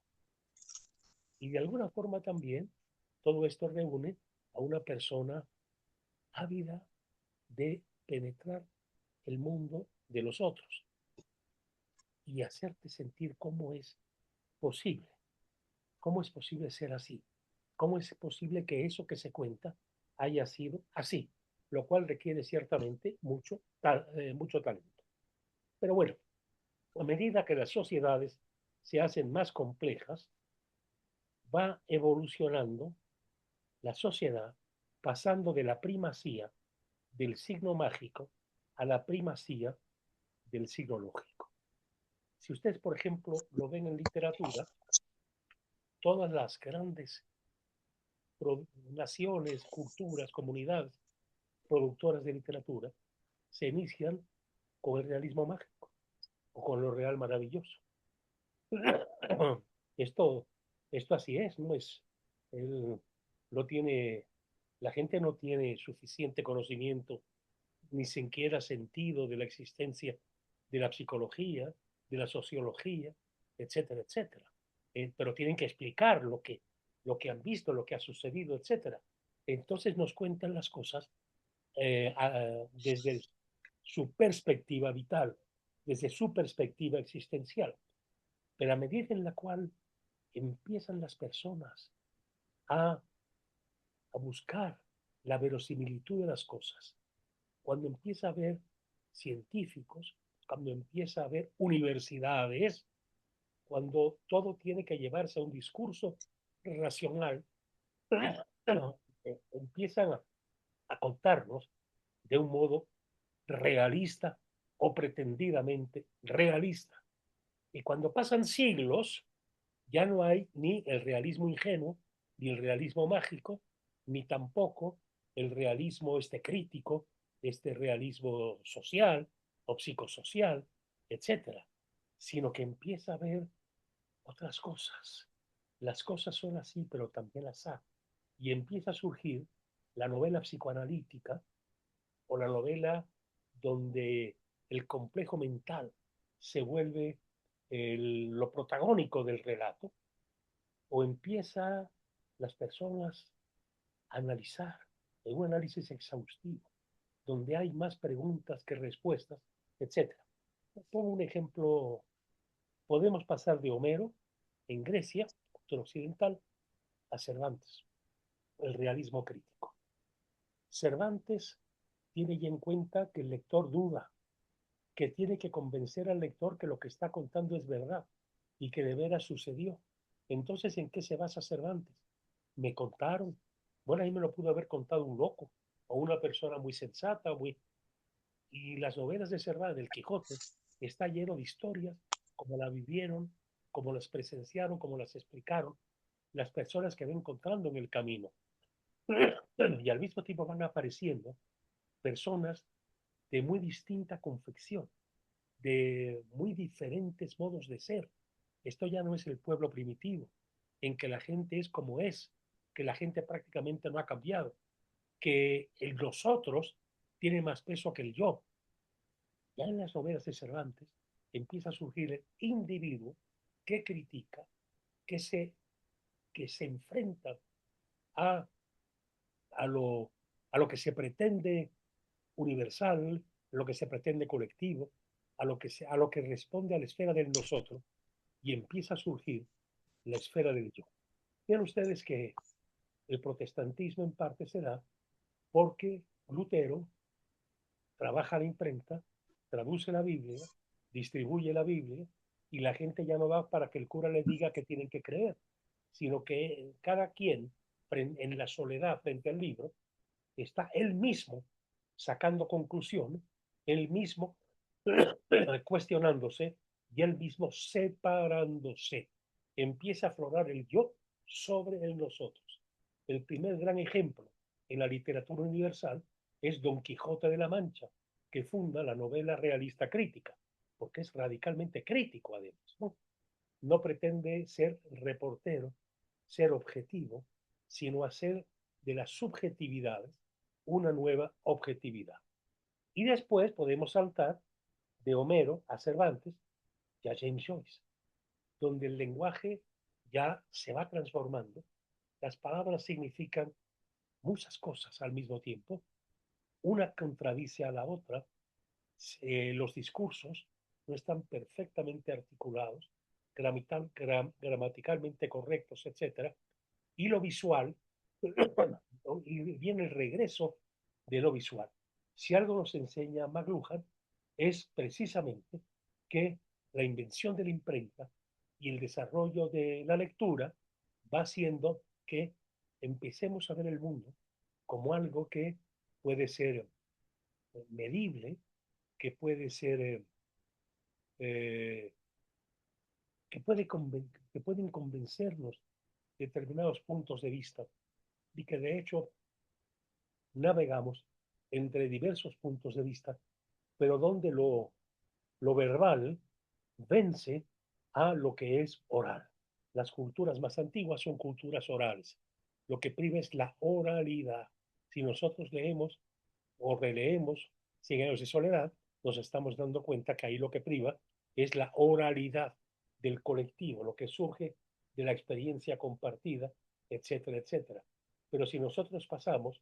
Y de alguna forma también todo esto reúne a una persona ávida de penetrar el mundo de los otros y hacerte sentir posible, cómo es posible ser así, cómo es posible que eso que se cuenta haya sido así, lo cual requiere ciertamente mucho talento. Pero bueno, a medida que las sociedades se hacen más complejas, va evolucionando la sociedad pasando de la primacía del signo mágico a la primacía del signo lógico. Si ustedes, por ejemplo, lo ven en literatura, todas las grandes naciones, culturas, comunidades productoras de literatura se inician con el realismo mágico o con lo real maravilloso. Esto, esto así es, ¿no? Él no tiene, la gente no tiene suficiente conocimiento ni siquiera sentido de la existencia de la psicología, de la sociología, etcétera, etcétera. Pero tienen que explicar lo que han visto, lo que ha sucedido, etcétera. Entonces nos cuentan las cosas desde su perspectiva vital, desde su perspectiva existencial. Pero a medida en la cual empiezan las personas a, a buscar la verosimilitud de las cosas, cuando empieza a haber científicos, cuando empieza a haber universidades, cuando todo tiene que llevarse a un discurso racional, empiezan a contarnos de un modo realista o pretendidamente realista. Y cuando pasan siglos, ya no hay ni el realismo ingenuo, ni el realismo mágico, ni tampoco el realismo crítico, este realismo social o psicosocial, etcétera, sino que empieza a haber otras cosas. Las cosas son así, pero también las hay. Y empieza a surgir la novela psicoanalítica o la novela donde el complejo mental se vuelve lo protagónico del relato, o empieza las personas a analizar en un análisis exhaustivo, donde hay más preguntas que respuestas, etcétera. Pongo un ejemplo, podemos pasar de Homero en Grecia, cultura occidental, a Cervantes, el realismo crítico. Cervantes tiene ya en cuenta que el lector duda, que tiene que convencer al lector que lo que está contando es verdad y que de veras sucedió. Entonces, ¿en qué se basa Cervantes? Me contaron. Bueno, ahí me lo pudo haber contado un loco o una persona muy sensata. Y las novelas de Cervantes, del Quijote, está lleno de historias, como la vivieron, como las presenciaron, como las explicaron las personas que ven encontrando en el camino. Y al mismo tiempo van apareciendo personas de muy distinta confección, de muy diferentes modos de ser. Esto ya no es el pueblo primitivo, en que la gente es como es, que la gente prácticamente no ha cambiado, que el nosotros tiene más peso que el yo. Ya en las novelas de Cervantes empieza a surgir el individuo que critica, que se, que se enfrenta a, a, lo, a lo que se pretende universal, a lo que se pretende colectivo, a lo que responde a la esfera del nosotros, y empieza a surgir la esfera del yo. Vean ustedes que el protestantismo en parte se da porque Lutero trabaja la imprenta, traduce la Biblia, distribuye la Biblia, y la gente ya no va para que el cura les diga que tienen que creer, sino que cada quien en la soledad frente al libro está él mismo sacando conclusiones, él mismo cuestionándose y él mismo separándose. Empieza a aflorar el yo sobre el nosotros. El primer gran ejemplo en la literatura universal es Don Quijote de la Mancha, que funda la novela realista crítica, porque es radicalmente crítico además, ¿no? No pretende ser reportero, ser objetivo, sino hacer de las subjetividades una nueva objetividad. Y después podemos saltar de Homero a Cervantes y a James Joyce, donde el lenguaje ya se va transformando, las palabras significan muchas cosas al mismo tiempo, una contradice a la otra, los discursos no están perfectamente articulados, gramaticalmente correctos, etcétera, y lo visual, y viene el regreso de lo visual. Si algo nos enseña McLuhan es precisamente que la invención de la imprenta y el desarrollo de la lectura va haciendo que empecemos a ver el mundo como algo que puede ser medible, que puede ser eh, que pueden convencernos determinados puntos de vista y que de hecho navegamos entre diversos puntos de vista, pero donde lo verbal vence a lo que es oral. Las culturas más antiguas son culturas orales. Lo que priva es la oralidad. Si nosotros leemos o releemos Cien años de soledad, nos estamos dando cuenta que ahí lo que priva es la oralidad del colectivo, lo que surge de la experiencia compartida, etcétera, etcétera. Pero si nosotros pasamos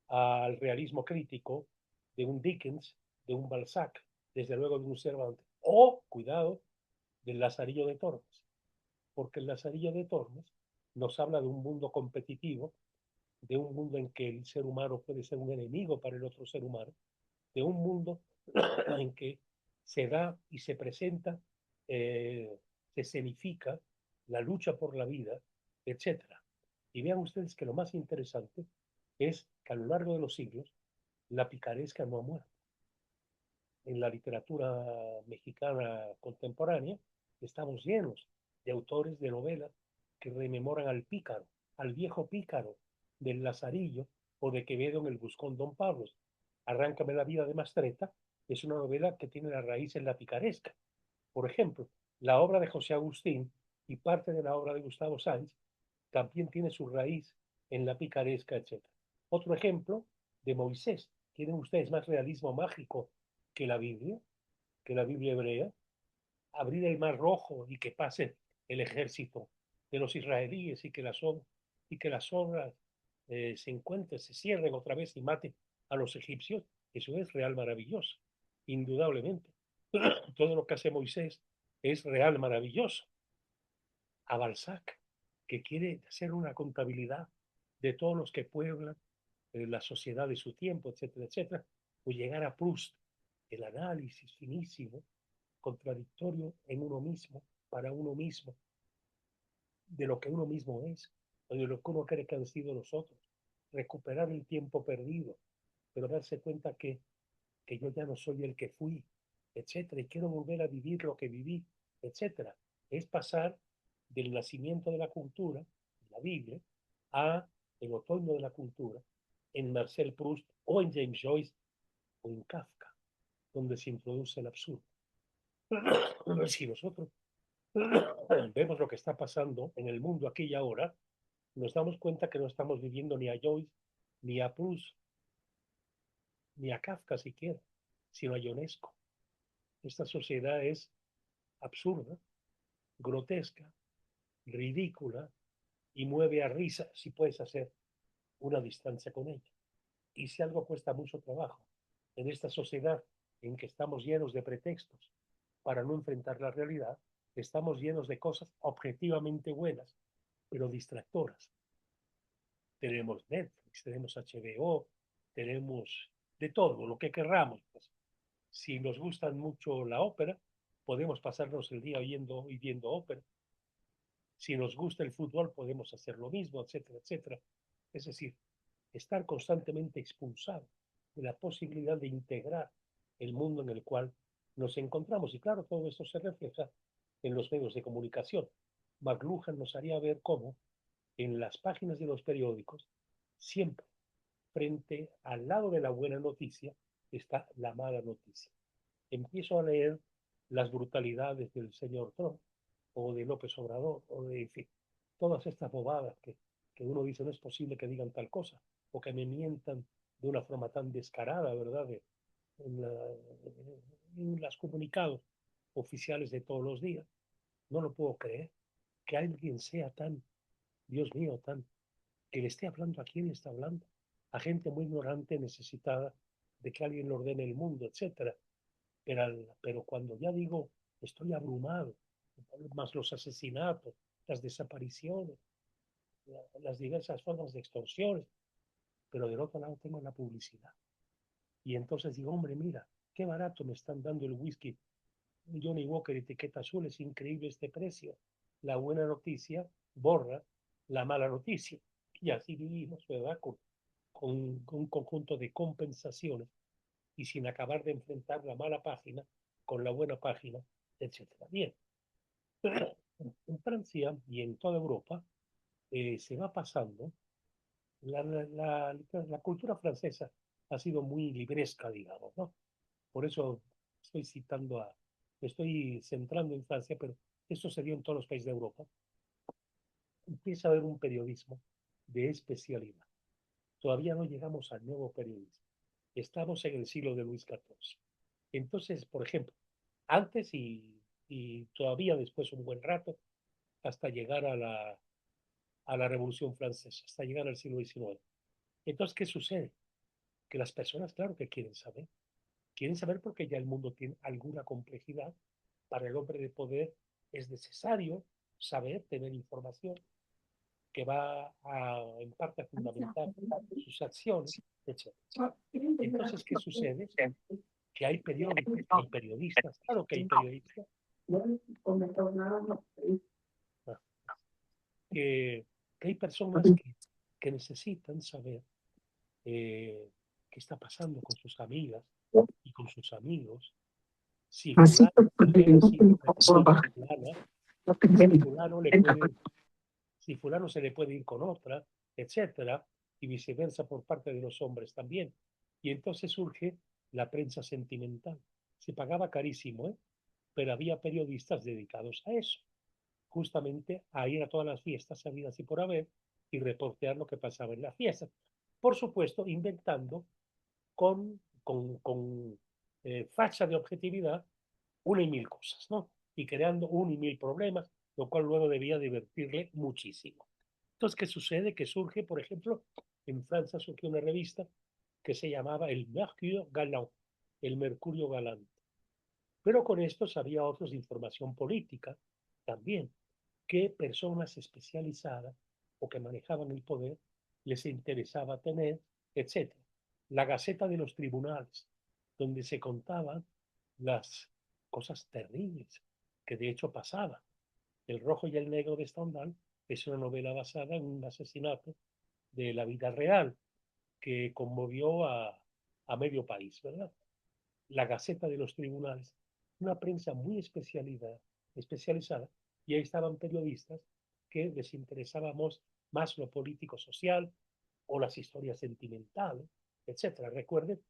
al realismo crítico de un Dickens, de un Balzac, desde luego de un Cervantes, o, cuidado, del Lazarillo de Tormes, porque el Lazarillo de Tormes nos habla de un mundo competitivo, de un mundo en que el ser humano puede ser un enemigo para el otro ser humano, de un mundo en que se da y se presenta, se escenifica la lucha por la vida, etcétera. Y vean ustedes que lo más interesante es que a lo largo de los siglos la picaresca no ha muerto. En la literatura mexicana contemporánea estamos llenos de autores de novelas que rememoran al pícaro, al viejo pícaro del Lazarillo o de Quevedo en El Buscón Don Pablo. Arráncame la vida de Mastretta es una novela que tiene la raíz en la picaresca. Por ejemplo, la obra de José Agustín y parte de la obra de Gustavo Sáenz también tiene su raíz en la picaresca, etc. Otro ejemplo de Moisés. ¿Tienen ustedes más realismo mágico que que la Biblia hebrea? Abrir el mar rojo y que pase el ejército de los israelíes y que las obras se encuentren, se cierren otra vez y maten a los egipcios, eso es real maravilloso, indudablemente. Todo lo que hace Moisés es real maravilloso. A Balzac, que quiere hacer una contabilidad de todos los que pueblan la sociedad de su tiempo, etcétera, etcétera, o llegar a Proust, el análisis finísimo, contradictorio en uno mismo, para uno mismo, de lo que uno mismo es, o de lo que uno cree que han sido los otros, recuperar el tiempo perdido, pero darse cuenta que yo ya no soy el que fui, etcétera, y quiero volver a vivir lo que viví, etcétera. Es pasar del nacimiento de la cultura, la Biblia, a el otoño de la cultura, en Marcel Proust o en James Joyce o en Kafka, donde se introduce el absurdo. Si nosotros vemos lo que está pasando en el mundo aquí y ahora, nos damos cuenta que no estamos viviendo ni a Joyce, ni a Proust, ni a Kafka siquiera, sino a Ionesco. Esta sociedad es absurda, grotesca, ridícula y mueve a risa si puedes hacer una distancia con ella. Y si algo cuesta mucho trabajo en esta sociedad en que estamos llenos de pretextos para no enfrentar la realidad, estamos llenos de cosas objetivamente buenas, pero distractoras. Tenemos Netflix, tenemos HBO, tenemos de todo, lo que querramos. Pues. Si nos gusta mucho la ópera, podemos pasarnos el día oyendo y viendo ópera. Si nos gusta el fútbol, podemos hacer lo mismo, etcétera, etcétera. Es decir, estar constantemente expulsado de la posibilidad de integrar el mundo en el cual nos encontramos. Y claro, todo esto se refleja en los medios de comunicación. McLuhan nos haría ver cómo en las páginas de los periódicos, siempre frente al lado de la buena noticia, está la mala noticia. Empiezo a leer las brutalidades del señor Trump o de López Obrador o de, en fin, todas estas bobadas que uno dice no es posible que digan tal cosa o que me mientan de una forma tan descarada, ¿verdad? En, en los comunicados oficiales de todos los días. No lo puedo creer que alguien sea tan, Dios mío, tan, que le esté hablando a quien está hablando, a gente muy ignorante, necesitada de que alguien le ordene el mundo, etcétera. Pero cuando ya digo, estoy abrumado, más los asesinatos, las desapariciones, las diversas formas de extorsiones, pero del otro lado tengo la publicidad. Y entonces digo, hombre, mira, qué barato me están dando el whisky Johnny Walker, etiqueta azul, es increíble este precio. La buena noticia borra la mala noticia. Y así vivimos, ¿verdad? Con un conjunto de compensaciones y sin acabar de enfrentar la mala página con la buena página, etcétera. Bien, en Francia y en toda Europa se va pasando, la cultura francesa ha sido muy libresca, digamos, ¿no? Por eso estoy citando me estoy centrando en Francia, pero esto se dio en todos los países de Europa. Empieza a haber un periodismo de especialidad. Todavía no llegamos al nuevo periodismo. Estamos en el siglo de Luis XIV. Entonces, por ejemplo, antes y todavía después un buen rato, hasta llegar a la Revolución Francesa, hasta llegar al siglo XIX. Entonces, ¿qué sucede? Que las personas, claro que quieren saber porque ya el mundo tiene alguna complejidad. Para el hombre de poder es necesario saber, tener información que va en parte a fundamentar sus acciones, etc. Entonces, ¿qué sucede? Que hay periódicos, hay periodistas, claro que hay periodistas, ah, que, que hay personas que necesitan saber qué está pasando con sus amigas y con sus amigos, si fulano pega así con fulana, si fulano le puede, si fulano se le puede ir con otra, etcétera, y viceversa por parte de los hombres también. Y entonces surge la prensa sentimental. Se pagaba carísimo, ¿eh? Pero había periodistas dedicados a eso, justamente a ir a todas las fiestas sabidas y por haber y reportear lo que pasaba en las fiestas. Por supuesto, inventando con facha de objetividad una y mil cosas, ¿no? Y creando un y mil problemas, lo cual luego debía divertirle muchísimo. Entonces, ¿qué sucede? Que surge, por ejemplo, en Francia surgió una revista que se llamaba el Mercure Galant, el Mercurio Galante. Pero con estos había otros de información política también, que personas especializadas o que manejaban el poder les interesaba tener, etcétera. La Gaceta de los Tribunales, donde se contaban las cosas terribles que de hecho pasaban. El Rojo y el Negro de Stendhal es una novela basada en un asesinato de la vida real que conmovió a medio país, ¿verdad? La Gaceta de los Tribunales, una prensa muy especializada, y ahí estaban periodistas que les interesábamos más lo político-social o las historias sentimentales, etcétera. Recuerden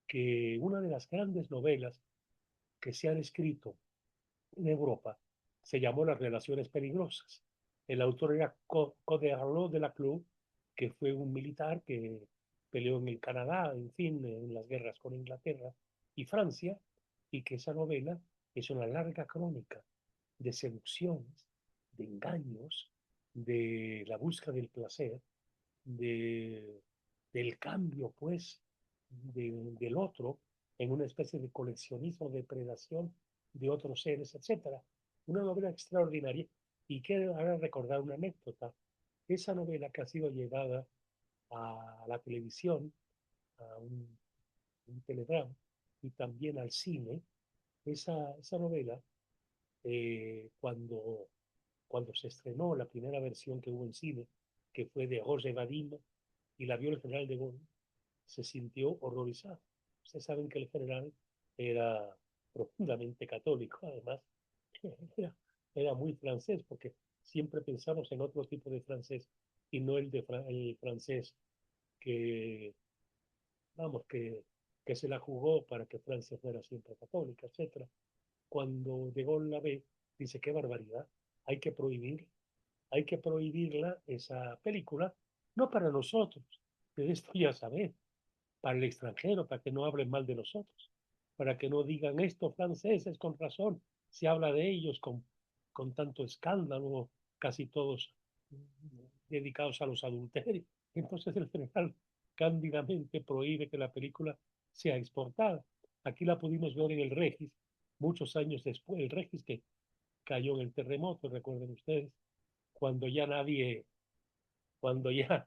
que una de las grandes novelas que se han escrito en Europa se llamó Las Relaciones Peligrosas. El autor era Coderlo de la Club, que fue un militar que peleó en el Canadá, en fin, en las guerras con Inglaterra y Francia, y que esa novela es una larga crónica de seducciones, de engaños, de la búsqueda del placer, de, del cambio, pues, del otro en una especie de coleccionismo, depredación de otros seres, etcétera. Una novela extraordinaria y quiero ahora recordar una anécdota. Esa novela que ha sido llevada a la televisión, a un un teledrama, y también al cine. Esa novela, cuando se estrenó la primera versión que hubo en cine, que fue de Roger Vadim, y la vio el general de Gaulle, se sintió horrorizado. Ustedes saben que el general era profundamente católico, además, era, era muy francés, porque siempre pensamos en otro tipo de francés y no el francés que, vamos, que se la jugó para que Francia fuera siempre católica, etcétera. Cuando De Gaulle la ve, dice, qué barbaridad, hay que prohibir, hay que prohibirla, esa película, no para nosotros, de esto ya sabéis, para el extranjero, para que no hablen mal de nosotros, para que no digan esto franceses con razón, se habla de ellos con tanto escándalo, casi todos dedicados a los adulterios. Entonces el general cándidamente prohíbe que la película sea exportada. Aquí la pudimos ver en el Regis, muchos años después, el Regis que cayó en el terremoto, recuerden ustedes, cuando ya nadie, cuando ya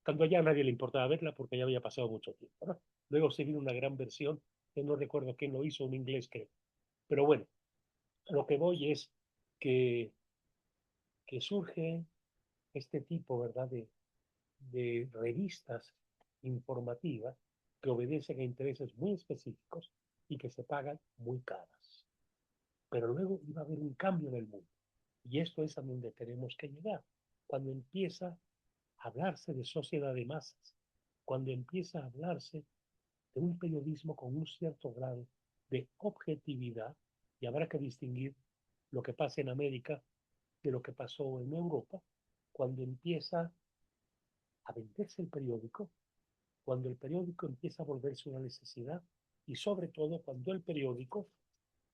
cuando ya a nadie le importaba verla porque ya había pasado mucho tiempo, ¿no? Luego se vino una gran versión, que no recuerdo quién lo hizo, un inglés creo. Pero bueno, lo que voy es que surge este tipo, ¿verdad?, de revistas informativas que obedecen a intereses muy específicos y que se pagan muy caras. Pero luego iba a haber un cambio en el mundo. Y esto es a donde tenemos que llegar. Cuando empieza a hablarse de sociedad de masas, cuando empieza a hablarse de un periodismo con un cierto grado de objetividad, y habrá que distinguir lo que pasa en América de lo que pasó en Europa, cuando empieza a venderse el periódico, cuando el periódico empieza a volverse una necesidad y sobre todo cuando el periódico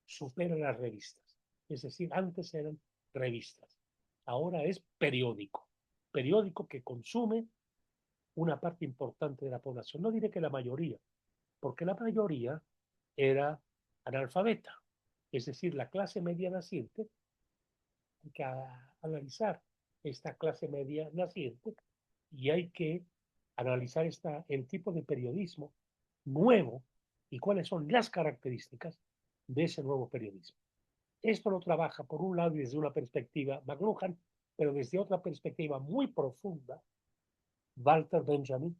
supera las revistas. Es decir, antes eran revistas, ahora es periódico, periódico que consume una parte importante de la población. No diré que la mayoría, porque la mayoría era analfabeta, es decir, la clase media naciente. Hay que analizar esta clase media naciente y hay que analizar el tipo de periodismo nuevo y cuáles son las características de ese nuevo periodismo. Esto lo trabaja por un lado desde una perspectiva McLuhan, pero desde otra perspectiva muy profunda, Walter Benjamin,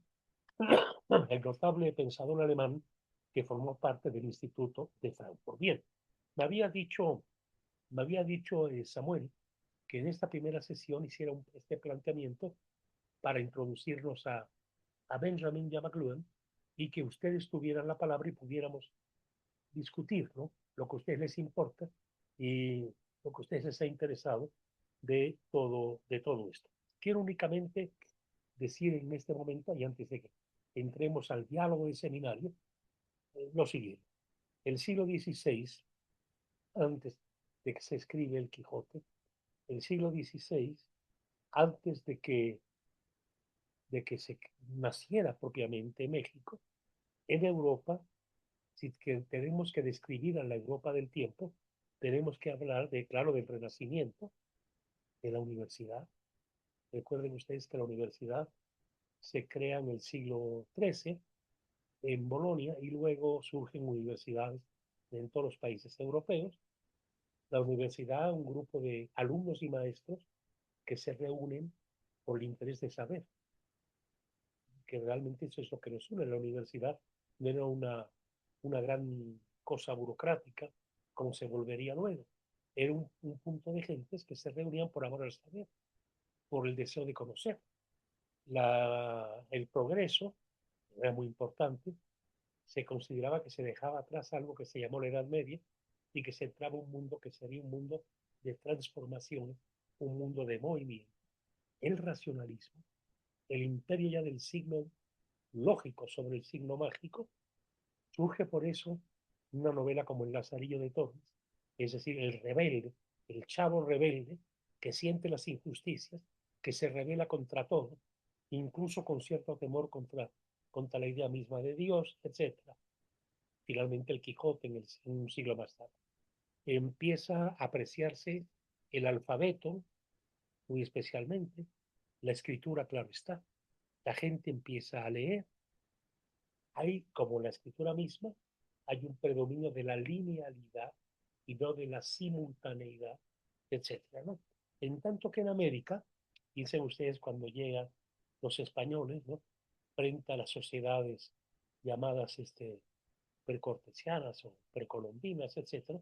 el notable pensador alemán que formó parte del Instituto de Frankfurt. Bien, me había dicho, Samuel que en esta primera sesión hiciera este planteamiento para introducirnos a Benjamin y a McLuhan y que ustedes tuvieran la palabra y pudiéramos discutir, ¿no?, lo que a ustedes les importa y lo que a ustedes les ha interesado de todo esto. Quiero únicamente decir en este momento, y antes de que entremos al diálogo del seminario, lo siguiente. El siglo XVI, antes de que se escribe el Quijote, el siglo XVI, antes de que se naciera propiamente México, en Europa, si que tenemos que describir a la Europa del tiempo, tenemos que hablar claro, del Renacimiento, de la universidad. Recuerden ustedes que la universidad se crea en el siglo XIII en Bolonia y luego surgen universidades en todos los países europeos. La universidad, un grupo de alumnos y maestros que se reúnen por el interés de saber, que realmente eso es lo que nos une. La universidad no era una gran cosa burocrática, como se volvería luego. Era un punto de gentes que se reunían por amor al saber, por el deseo de conocer. El progreso era muy importante. Se consideraba que se dejaba atrás algo que se llamó la Edad Media y que se entraba un mundo que sería un mundo de transformación, un mundo de movimiento. El racionalismo, el imperio ya del signo lógico sobre el signo mágico, surge por eso una novela como El Lazarillo de Tormes, es decir, el rebelde, el chavo rebelde que siente las injusticias, que se revela contra todo, incluso con cierto temor contra la idea misma de Dios, etc. Finalmente el Quijote en un siglo más tarde. Empieza a apreciarse el alfabeto, muy especialmente, la escritura, claro está. La gente empieza a leer, hay, como la escritura misma, hay un predominio de la linealidad y no de la simultaneidad, etcétera, ¿no? En tanto que en América, dicen ustedes cuando llegan los españoles, ¿no? Frente a las sociedades llamadas precortesianas o precolombinas, etcétera,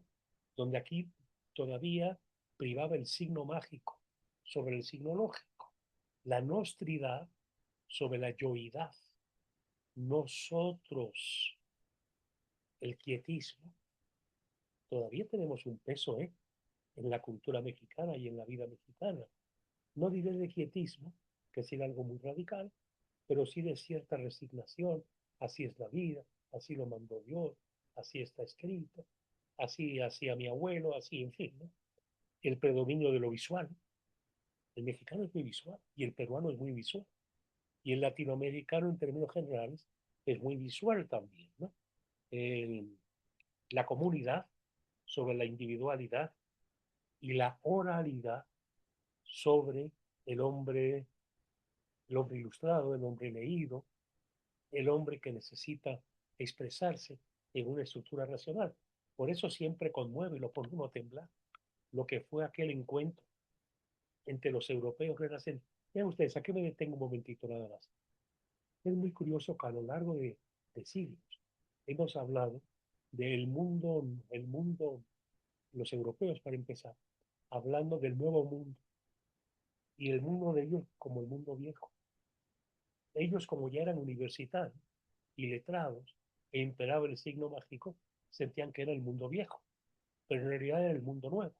donde aquí todavía privaba el signo mágico sobre el signo lógico, la nostridad sobre la yoidad, nosotros, el quietismo. Todavía tenemos un peso en la cultura mexicana y en la vida mexicana. No diré de quietismo, que es algo muy radical, pero sí de cierta resignación. Así es la vida, así lo mandó Dios, así está escrito, así hacía mi abuelo, así, en fin, ¿no? El predominio de lo visual. El mexicano es muy visual y el peruano es muy visual. Y el latinoamericano, en términos generales, es muy visual también, ¿no? El, la comunidad sobre la individualidad y la oralidad sobre el hombre, el hombre ilustrado, el hombre leído, el hombre que necesita expresarse en una estructura racional. Por eso siempre conmueve y lo pone uno a temblar lo que fue aquel encuentro entre los europeos renacentes. Vean ustedes, aquí me detengo un momentito nada más. Es muy curioso que a lo largo de siglos hemos hablado el mundo, los europeos para empezar, hablando del nuevo mundo y el mundo de ellos como el mundo viejo. Ellos como ya eran universitarios y letrados e imperaba el signo mágico, sentían que era el mundo viejo, pero en realidad era el mundo nuevo.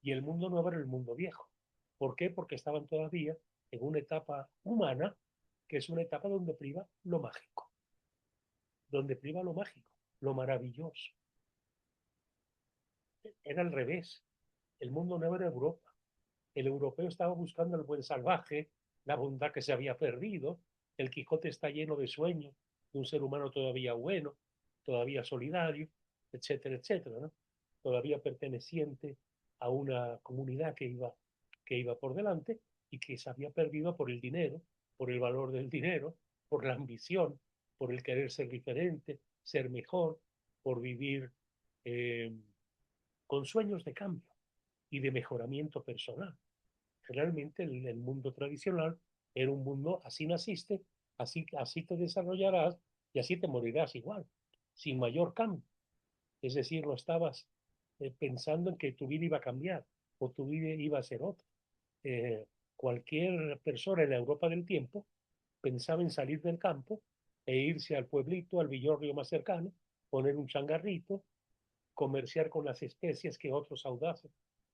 Y el mundo nuevo era el mundo viejo. ¿Por qué? Porque estaban todavía en una etapa humana, que es una etapa donde priva lo mágico, donde priva lo mágico, lo maravilloso. Era al revés. El mundo nuevo era Europa. El europeo estaba buscando el buen salvaje, la bondad que se había perdido. El Quijote está lleno de sueños de un ser humano todavía bueno, todavía solidario, etcétera, etcétera, ¿no? Todavía perteneciente a una comunidad que iba por delante y que se había perdido por el dinero, por el valor del dinero, por la ambición, por el querer ser diferente, ser mejor, por vivir eh, con sueños de cambio y de mejoramiento personal. Realmente el mundo tradicional era un mundo, así naciste, así te desarrollarás y así te morirás igual, sin mayor cambio. Es decir, no estabas pensando en que tu vida iba a cambiar o tu vida iba a ser otra. Eh, Cualquier persona en la Europa del tiempo pensaba en salir del campo e irse al pueblito, al villorrio más cercano, poner un changarrito, comerciar con las especies que otros audaces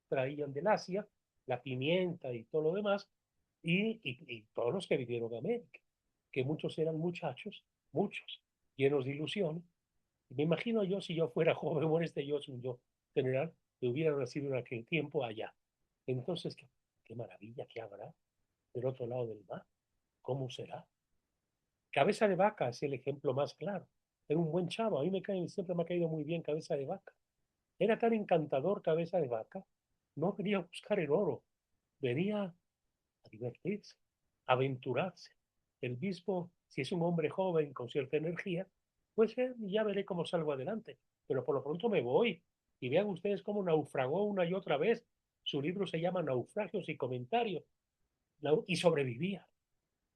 traían del Asia, la pimienta y todo lo demás, y todos los que vivieron en América, que muchos eran muchachos, muchos, llenos de ilusiones. Me imagino yo, si yo fuera joven o yo, un yo general, que hubiera nacido en aquel tiempo allá. Entonces, qué maravilla que habrá del otro lado del mar. ¿Cómo será? Cabeza de Vaca es el ejemplo más claro. Era un buen chavo. A mí siempre me ha caído muy bien Cabeza de Vaca. Era tan encantador Cabeza de Vaca. No venía a buscar el oro, venía a divertirse, a aventurarse. El mismo, si es un hombre joven con cierta energía, pues ya veré cómo salgo adelante. Pero por lo pronto me voy. Y vean ustedes cómo naufragó una y otra vez. Su libro se llama Naufragios y Comentarios. Y sobrevivía.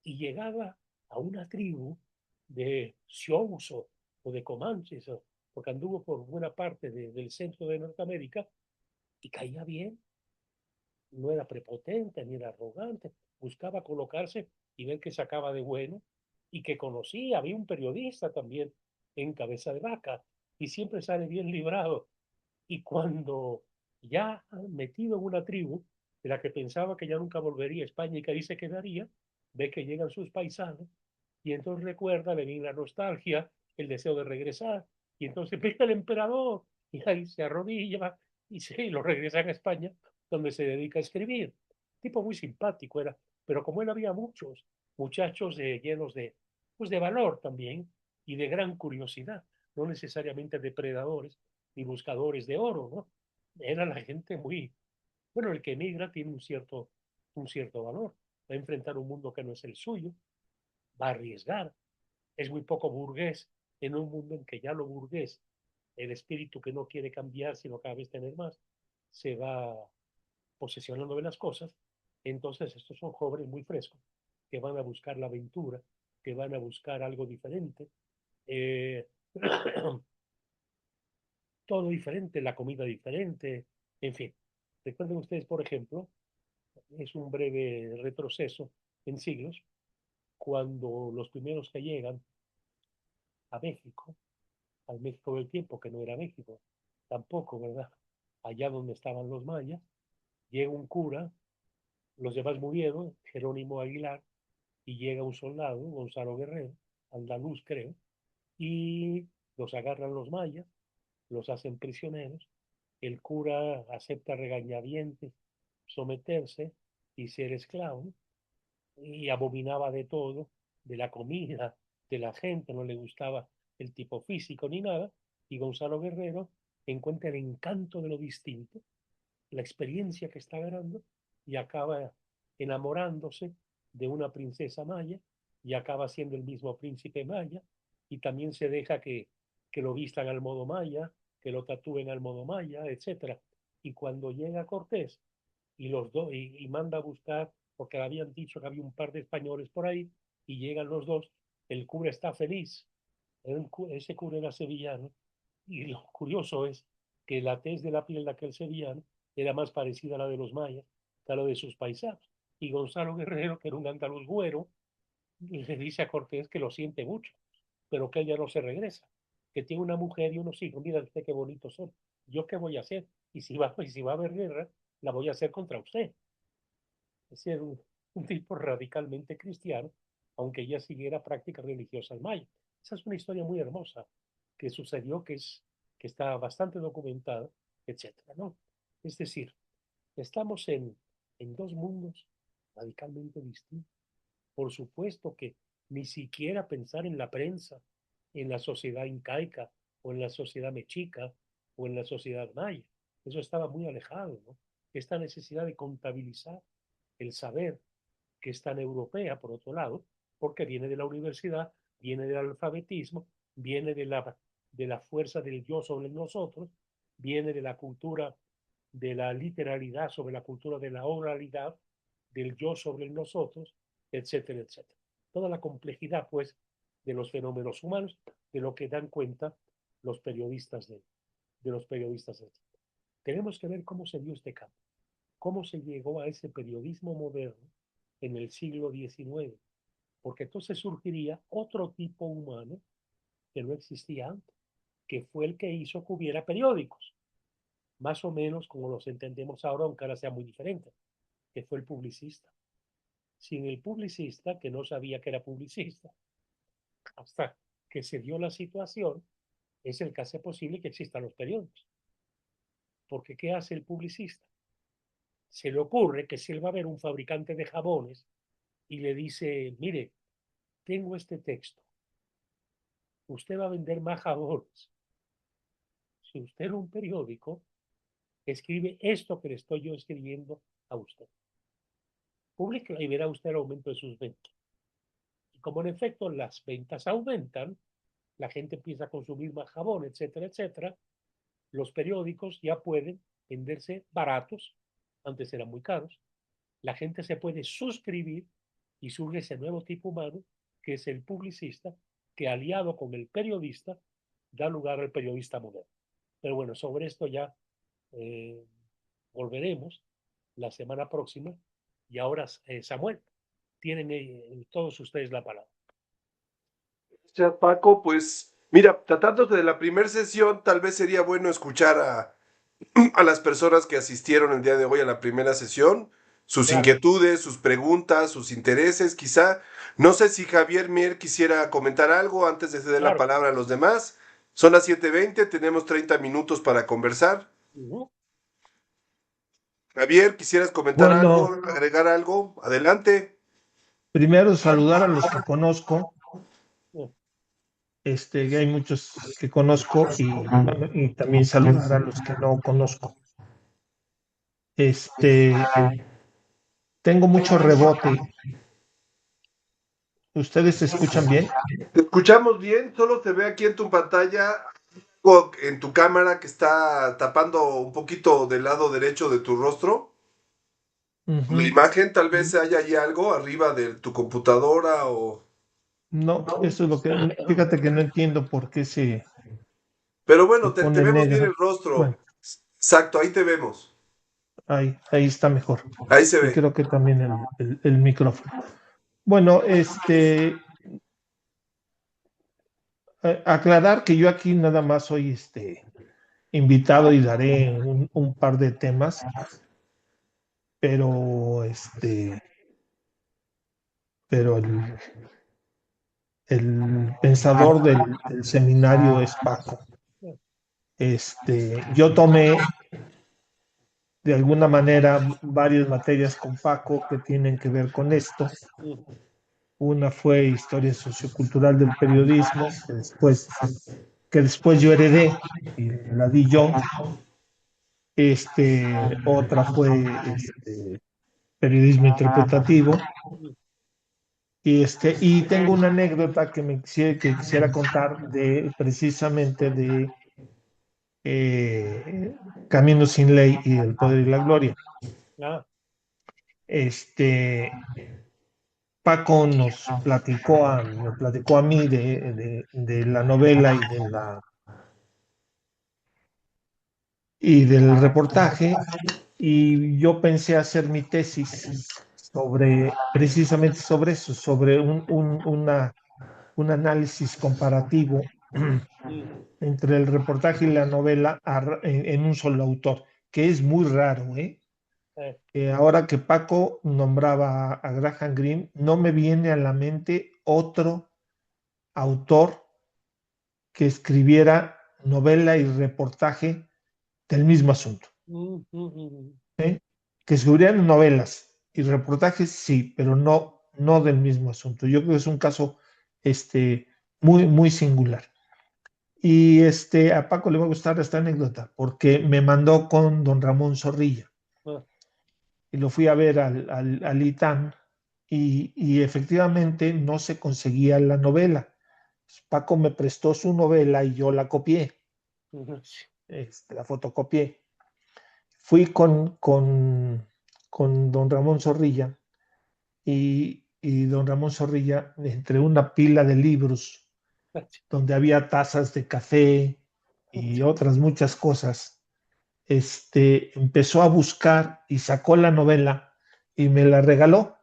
Y llegaba a una tribu de Sioux o de Comanches, porque anduvo por buena parte del centro de Norteamérica y caía bien, no era prepotente ni era arrogante, buscaba colocarse y ver que sacaba de bueno y que conocía, había un periodista también en Cabeza de Vaca y siempre sale bien librado. Y cuando ya metido en una tribu de la que pensaba que ya nunca volvería a España y que ahí se quedaría, ve que llegan sus paisanos y entonces recuerda, le viene la nostalgia, el deseo de regresar y entonces ve al emperador y ahí se arrodilla y lo regresan a España donde se dedica a escribir. Tipo muy simpático era, pero como él había muchos muchachos llenos pues de valor también y de gran curiosidad, no necesariamente depredadores ni buscadores de oro, ¿no? Era la gente muy, bueno, el que emigra tiene un cierto valor, va a enfrentar un mundo que no es el suyo, va a arriesgar, es muy poco burgués en un mundo en que ya lo burgués, el espíritu que no quiere cambiar, sino cada vez tener más, se va posesionando de las cosas. Entonces estos son jóvenes muy frescos que van a buscar la aventura, que van a buscar algo diferente, eh, todo diferente, la comida diferente, en fin. Recuerden ustedes, por ejemplo, es un breve retroceso en siglos, cuando los primeros que llegan a México, al México del tiempo, que no era México, tampoco, ¿verdad? Allá donde estaban los mayas, llega un cura, los demás murieron, Jerónimo Aguilar, y llega un soldado, Gonzalo Guerrero, andaluz creo, y los agarran los mayas, los hacen prisioneros, el cura acepta regañadientes someterse y ser esclavo, y abominaba de todo, de la comida, de la gente, no le gustaba el tipo físico ni nada, y Gonzalo Guerrero encuentra el encanto de lo distinto, la experiencia que está ganando, y acaba enamorándose de una princesa maya, y acaba siendo el mismo príncipe maya, y también se deja que lo vistan al modo maya, que lo tatúen al modo maya, etcétera. Y cuando llega Cortés y los dos y manda a buscar, porque le habían dicho que había un par de españoles por ahí, y llegan los dos, el cura está feliz, ese cura era sevillano, y lo curioso es que la tez de la piel de aquel sevillano era más parecida a la de los mayas que a la de sus paisanos. Y Gonzalo Guerrero, que era un andaluz güero, le dice a Cortés que lo siente mucho, pero que ella no se regresa, que tiene una mujer y unos hijos. Mira usted qué bonitos son. ¿Yo qué voy a hacer? Y si va a haber guerra, la voy a hacer contra usted. Es ser un tipo radicalmente cristiano, aunque ella siguiera prácticas religiosas mayas. Esa es una historia muy hermosa que sucedió, que está bastante documentada, etcétera, ¿no? Es decir, estamos en dos mundos radicalmente distintos. Por supuesto que ni siquiera pensar en la prensa, en la sociedad incaica, o en la sociedad mexica, o en la sociedad maya. Eso estaba muy alejado, ¿no? Esta necesidad de contabilizar el saber, que es tan europea, por otro lado, porque viene de la universidad, viene del alfabetismo, viene de la fuerza del yo sobre nosotros, viene de la cultura de la literalidad sobre la cultura de la oralidad, del yo sobre nosotros, etcétera, etcétera. Toda la complejidad, pues, de los fenómenos humanos, de lo que dan cuenta los periodistas de los periodistas. Tenemos que ver cómo se dio este cambio, cómo se llegó a ese periodismo moderno en el siglo XIX, porque entonces surgiría otro tipo humano que no existía antes, que fue el que hizo que hubiera periódicos, más o menos como los entendemos ahora, aunque ahora sea muy diferente, que fue el publicista. Sin el publicista, que no sabía que era publicista, hasta que se dio la situación, es el que hace posible que existan los periódicos. Porque ¿qué hace el publicista? Se le ocurre que si él va a ver un fabricante de jabones y le dice, mire, tengo este texto, usted va a vender más jabones. Si usted era un periódico, escribe esto que le estoy yo escribiendo a usted. Publica y verá usted el aumento de sus ventas. Y como en efecto las ventas aumentan, la gente empieza a consumir más jabón, etcétera, etcétera, los periódicos ya pueden venderse baratos, antes eran muy caros, la gente se puede suscribir y surge ese nuevo tipo humano que es el publicista, que aliado con el periodista da lugar al periodista moderno. Pero bueno, sobre esto ya eh, volveremos la semana próxima. Y ahora, Samuel, tienen todos ustedes la palabra. Gracias, Paco. Pues mira, tratándose de la primera sesión, tal vez sería bueno escuchar a las personas que asistieron el día de hoy a la primera sesión, sus Claro. inquietudes, sus preguntas, sus intereses, quizá. No sé si Javier Mier quisiera comentar algo antes de ceder la Claro. palabra a los demás. Son las 7:20, tenemos 30 minutos para conversar. Uh-huh. Javier, ¿quisieras comentar algo, Bueno, agregar algo? Adelante. primero saludar a los que conozco, Uh-huh. que hay muchos que conozco bueno, y también saludar a los que no conozco. Tengo mucho rebote ¿Ustedes se escuchan bien? Te escuchamos bien, solo te ve aquí en tu pantalla, en tu cámara que está tapando un poquito del lado derecho de tu rostro. La Ujú. imagen, tal vez haya ahí algo arriba de tu computadora o... No, eso es lo que, fíjate que no entiendo por qué Pero se bueno, te pone vemos bien negro. el rostro. Bueno, Exacto, ahí te vemos. ahí está mejor. Ahí se Y ve. creo que también el micrófono. Bueno, aclarar que yo aquí nada más soy invitado y daré un par de temas, pero pero el pensador del seminario es Paco. Yo tomé de alguna manera varias materias con Paco que tienen que ver con esto. Una fue historia sociocultural del periodismo, que después yo heredé y la di yo. Otra fue periodismo interpretativo. Y tengo una anécdota que quisiera contar de precisamente de eh, Camino sin Ley y El Poder y la Gloria. Ah, Este, Paco me platicó a mí de la novela y del reportaje, y yo pensé hacer mi tesis precisamente sobre eso, sobre un análisis comparativo entre el reportaje y la novela en un solo autor, que es muy raro, ¿eh? eh, Ahora que Paco nombraba a Graham Greene, no me viene a la mente otro autor que escribiera novela y reportaje del mismo asunto. ¿Eh? Que escribieran novelas y reportajes, sí, pero no del mismo asunto. Yo creo que es un caso muy singular. Y a Paco le va a gustar esta anécdota porque me mandó con don Ramón Zorrilla ah, y lo fui a ver al ITAM y efectivamente no se conseguía la novela. Paco me prestó su novela y yo la copié, sí, la fotocopié. Fui con don Ramón Zorrilla y don Ramón Zorrilla, entre una pila de libros donde había tazas de café y otras muchas cosas, empezó a buscar y sacó la novela y me la regaló.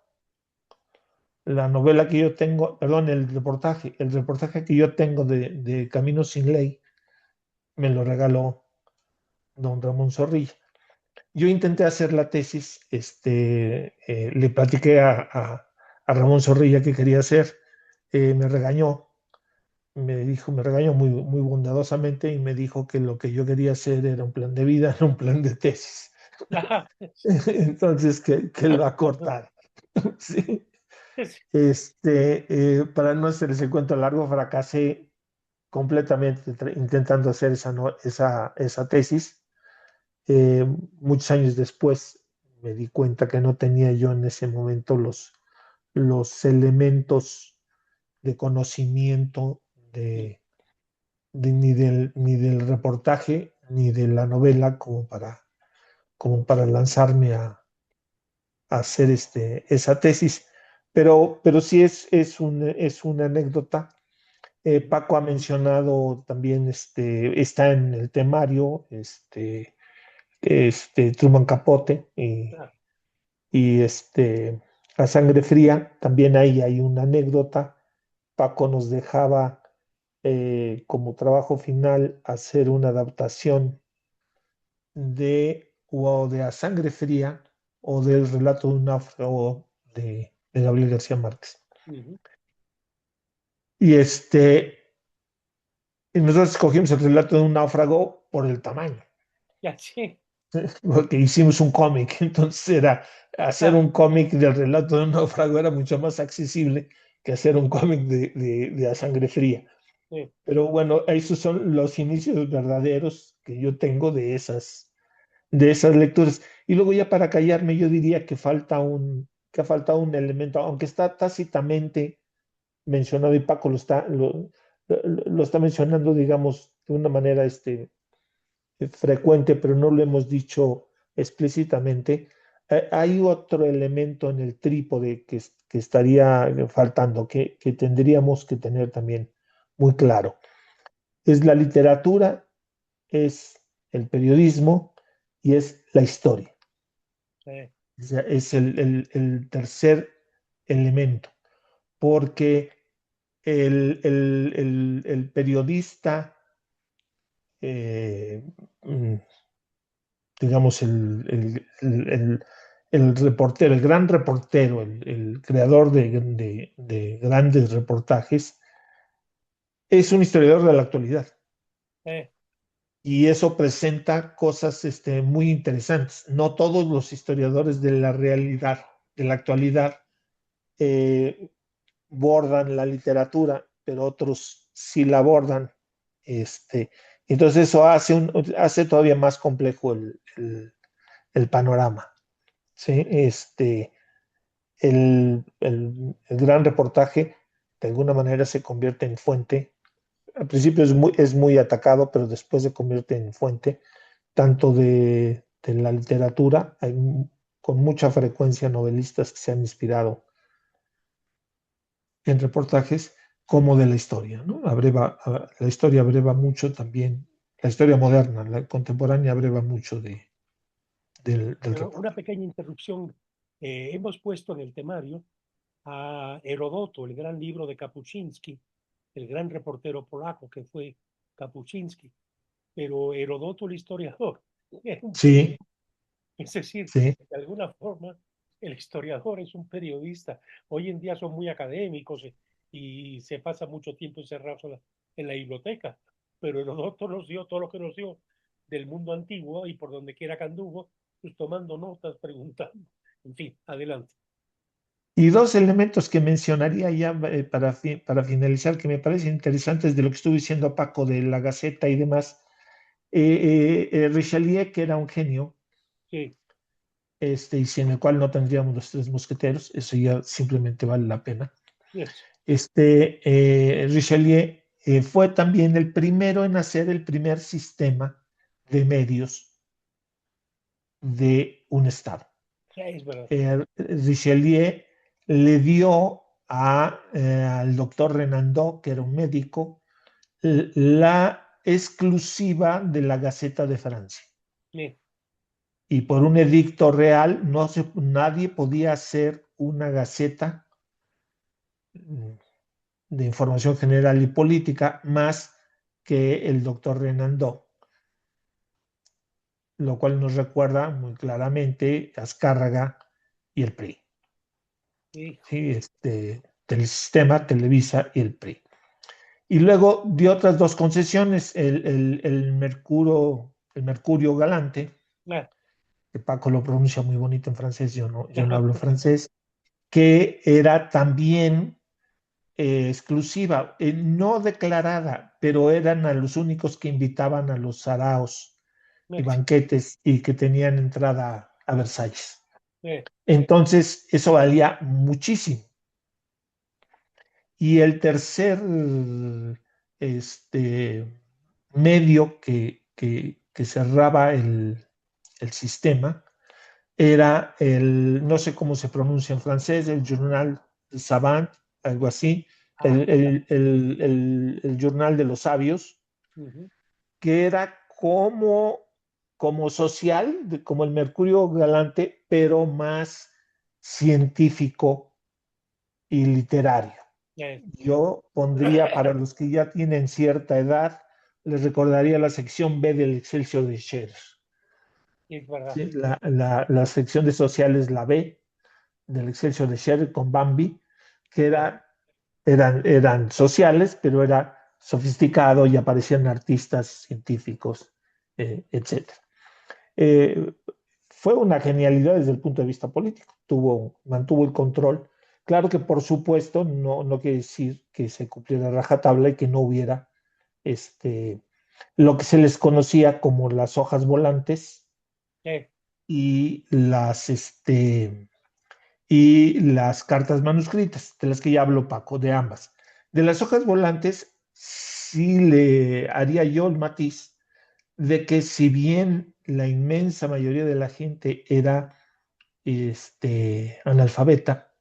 La novela que yo tengo, perdón, el reportaje que yo tengo de Camino sin Ley, me lo regaló don Ramón Zorrilla. Yo intenté hacer la tesis, le platiqué a Ramón Zorrilla que quería hacer, me regañó, me regañó muy bondadosamente y me dijo que lo que yo quería hacer era un plan de vida, no un plan de tesis. ah, Entonces, que él va a cortar. Sí. Para no hacer ese cuento largo, fracasé completamente intentando hacer esa tesis. Muchos años después me di cuenta que no tenía yo en ese momento los elementos de conocimiento ni del reportaje ni de la novela como para lanzarme a hacer esa tesis. Pero sí es una anécdota. Paco ha mencionado también, está en el temario, Truman Capote ah, y A Sangre Fría. También ahí hay una anécdota. Paco nos dejaba como trabajo final hacer una adaptación o de A Sangre Fría o del relato de un náufrago de Gabriel García Márquez. Y y nosotros escogimos el relato de un náufrago por el tamaño, ya, sí, porque hicimos un cómic, entonces hacer ah, un cómic del relato de un náufrago era mucho más accesible que hacer un cómic de A Sangre Fría. sí, Pero bueno, esos son los inicios verdaderos que yo tengo de esas lecturas. Y luego ya para callarme, yo diría que falta un elemento, aunque está tácitamente mencionado y Paco lo está mencionando, digamos, de una manera frecuente, pero no lo hemos dicho explícitamente. Hay otro elemento en el trípode que estaría faltando, que tendríamos que tener también muy claro. Es la literatura, es el periodismo y es la historia. Sí, O sea, es el tercer elemento, porque el periodista, eh, mm, digamos, el reportero, el gran reportero, el creador de grandes reportajes, es un historiador de la actualidad. sí, Y eso presenta cosas muy interesantes. No todos los historiadores de la realidad, de la actualidad, eh, bordan la literatura, pero otros sí la abordan. Entonces eso hace todavía más complejo el panorama. ¿Sí? El gran reportaje de alguna manera se convierte en fuente. Al principio es muy atacado, pero después se convierte en fuente tanto de la literatura. Hay con mucha frecuencia novelistas que se han inspirado en reportajes, como de la historia, ¿no? La historia abreva mucho también, la historia moderna, la contemporánea abreva mucho del pero una reportaje. pequeña interrupción. Hemos puesto en el temario a Herodoto, el gran libro de Kapuscinski, el gran reportero polaco que fue Kapuscinski, pero Herodoto, el historiador, es un Sí, periodista. Es decir, sí. de alguna forma, el historiador es un periodista. Hoy en día son muy académicos y se pasa mucho tiempo encerrados en la biblioteca, pero Herodoto nos dio todo lo que nos dio del mundo antiguo y por donde quiera que anduvo, pues tomando notas, preguntando. En fin, adelante. Y dos elementos que mencionaría ya para finalizar, que me parecen interesantes de lo que estuve diciendo Paco de la Gaceta y demás. Richelieu, que era un genio, Sí, y sin el cual no tendríamos los tres mosqueteros, eso ya simplemente vale la pena. eso. Richelieu fue también el primero en hacer el primer sistema de medios de un Estado. Es verdad. Richelieu le dio al doctor Renandeau, que era un médico, la exclusiva de la Gaceta de Francia. Sí, Y por un edicto real, nadie podía hacer una gaceta de información general y política más que el doctor Renandeau, lo cual nos recuerda muy claramente Azcárraga y el PRI. sí, ¿Sí? Telesistema, Televisa y el PRI. Y luego dio otras dos concesiones, el Mercurio Galante, claro. que Paco lo pronuncia muy bonito en francés, yo no hablo francés, que era también exclusiva, no declarada, pero eran a los únicos que invitaban a los saraos y banquetes y que tenían entrada a Versalles. Entonces, eso valía muchísimo. Y el tercer medio que cerraba el sistema era no sé cómo se pronuncia en francés, el Journal Savant, algo así, Ah, el Journal de los Sabios, ujú, que era como social, como el Mercurio Galante, pero más científico y literario. ya, Yo pondría para los que ya tienen cierta edad, les recordaría la sección B del Excelsior de Scherer. es verdad. ¿Sí? La sección de sociales, la B del Excelsior de Scherer con Bambi, que eran sociales, pero era sofisticado y aparecían artistas, científicos, etc. Eh, Fue una genialidad desde el punto de vista político. Mantuvo el control. Claro que, por supuesto, no quiere decir que se cumpliera rajatabla y que no hubiera lo que se les conocía como las hojas volantes Eh, y y las cartas manuscritas, de las que ya habló Paco, de ambas. De las hojas volantes, sí le haría yo el matiz de que si bien la inmensa mayoría de la gente era analfabeta,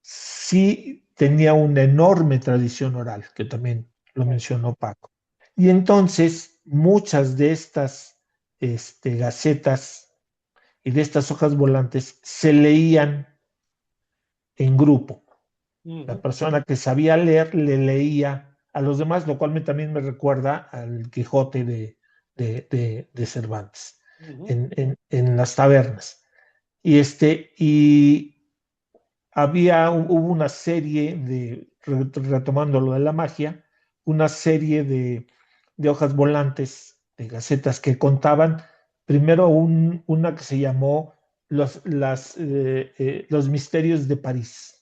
sí tenía una enorme tradición oral, que también lo mencionó Paco. Y entonces muchas de estas gacetas y de estas hojas volantes se leían en grupo. La persona que sabía leer le leía a los demás, lo cual también me recuerda al Quijote de Cervantes en las tabernas. Y hubo una serie retomando lo de la magia, una serie de hojas volantes, de gacetas que contaban, primero una que se llamó los misterios de París.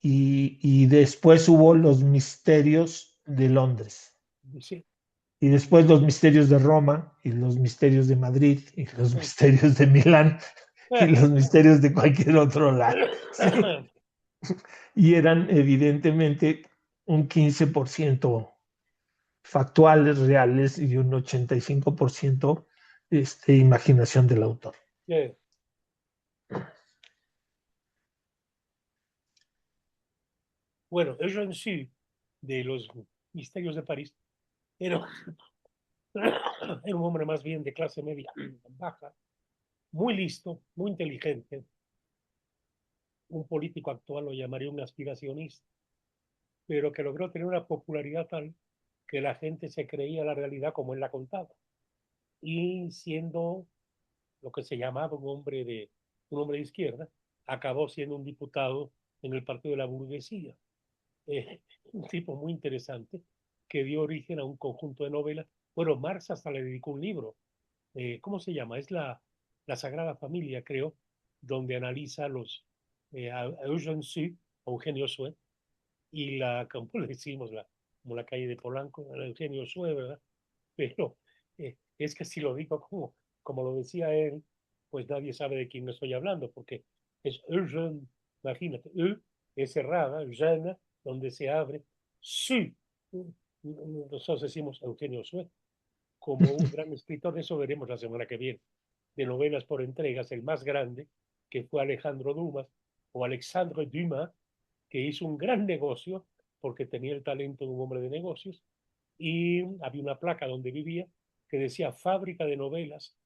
Y después hubo los misterios de Londres. Sí. Y después los misterios de Roma, y los misterios de Madrid, y los misterios de Milán, y los misterios de cualquier otro lado. Sí. Y eran evidentemente un 15% factuales, reales, y un 85% imaginación del autor. Yeah. Bueno, eso en sí, de los misterios de París, era un hombre más bien de clase media baja, muy listo, muy inteligente. Un político actual lo llamaría un aspiracionista, pero que logró tener una popularidad tal que la gente se creía la realidad como él la contaba. Y siendo lo que se llamaba un hombre de izquierda, acabó siendo un diputado en el Partido de la Burguesía. Un tipo muy interesante que dio origen a un conjunto de novelas. Bueno, Marx hasta le dedicó un libro. ¿Cómo se llama? Es la Sagrada Familia, creo, donde analiza a Eugène Sue, Eugenio Sue, y como le decimos, como la calle de Polanco, Eugenio Sue, ¿verdad? Pero es que si lo digo como lo decía él, pues nadie sabe de quién estoy hablando, porque es Eugène, imagínate, es cerrada, Eugène, donde se abre, Sue. Nosotros decimos Eugenio Sue, como un gran escritor, de eso veremos la semana que viene, de novelas por entregas, el más grande, que fue Alejandro Dumas, o Alexandre Dumas, que hizo un gran negocio, porque tenía el talento de un hombre de negocios, y había una placa donde vivía que decía Fábrica de Novelas,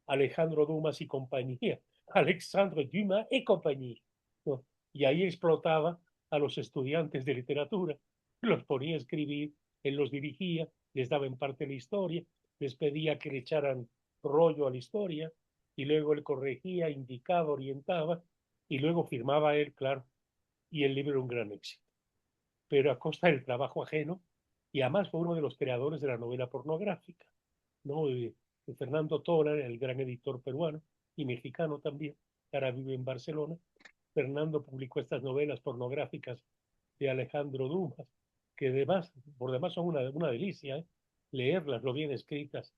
Alejandro Dumas y compañía, Alexandre Dumas y compañía. ¿No? Y ahí explotaba a los estudiantes de literatura, los ponía a escribir, él los dirigía, les daba en parte la historia, les pedía que le echaran rollo a la historia, y luego él corregía, indicaba, orientaba, y luego firmaba él, claro, y el libro era un gran éxito. Pero a costa del trabajo ajeno, y además fue uno de los creadores de la novela pornográfica, ¿no? Fernando Tora, el gran editor peruano y mexicano también, que ahora vive en Barcelona. Fernando publicó estas novelas pornográficas de Alejandro Dumas, que además, por demás son una delicia, ¿eh? Leerlas, lo bien escritas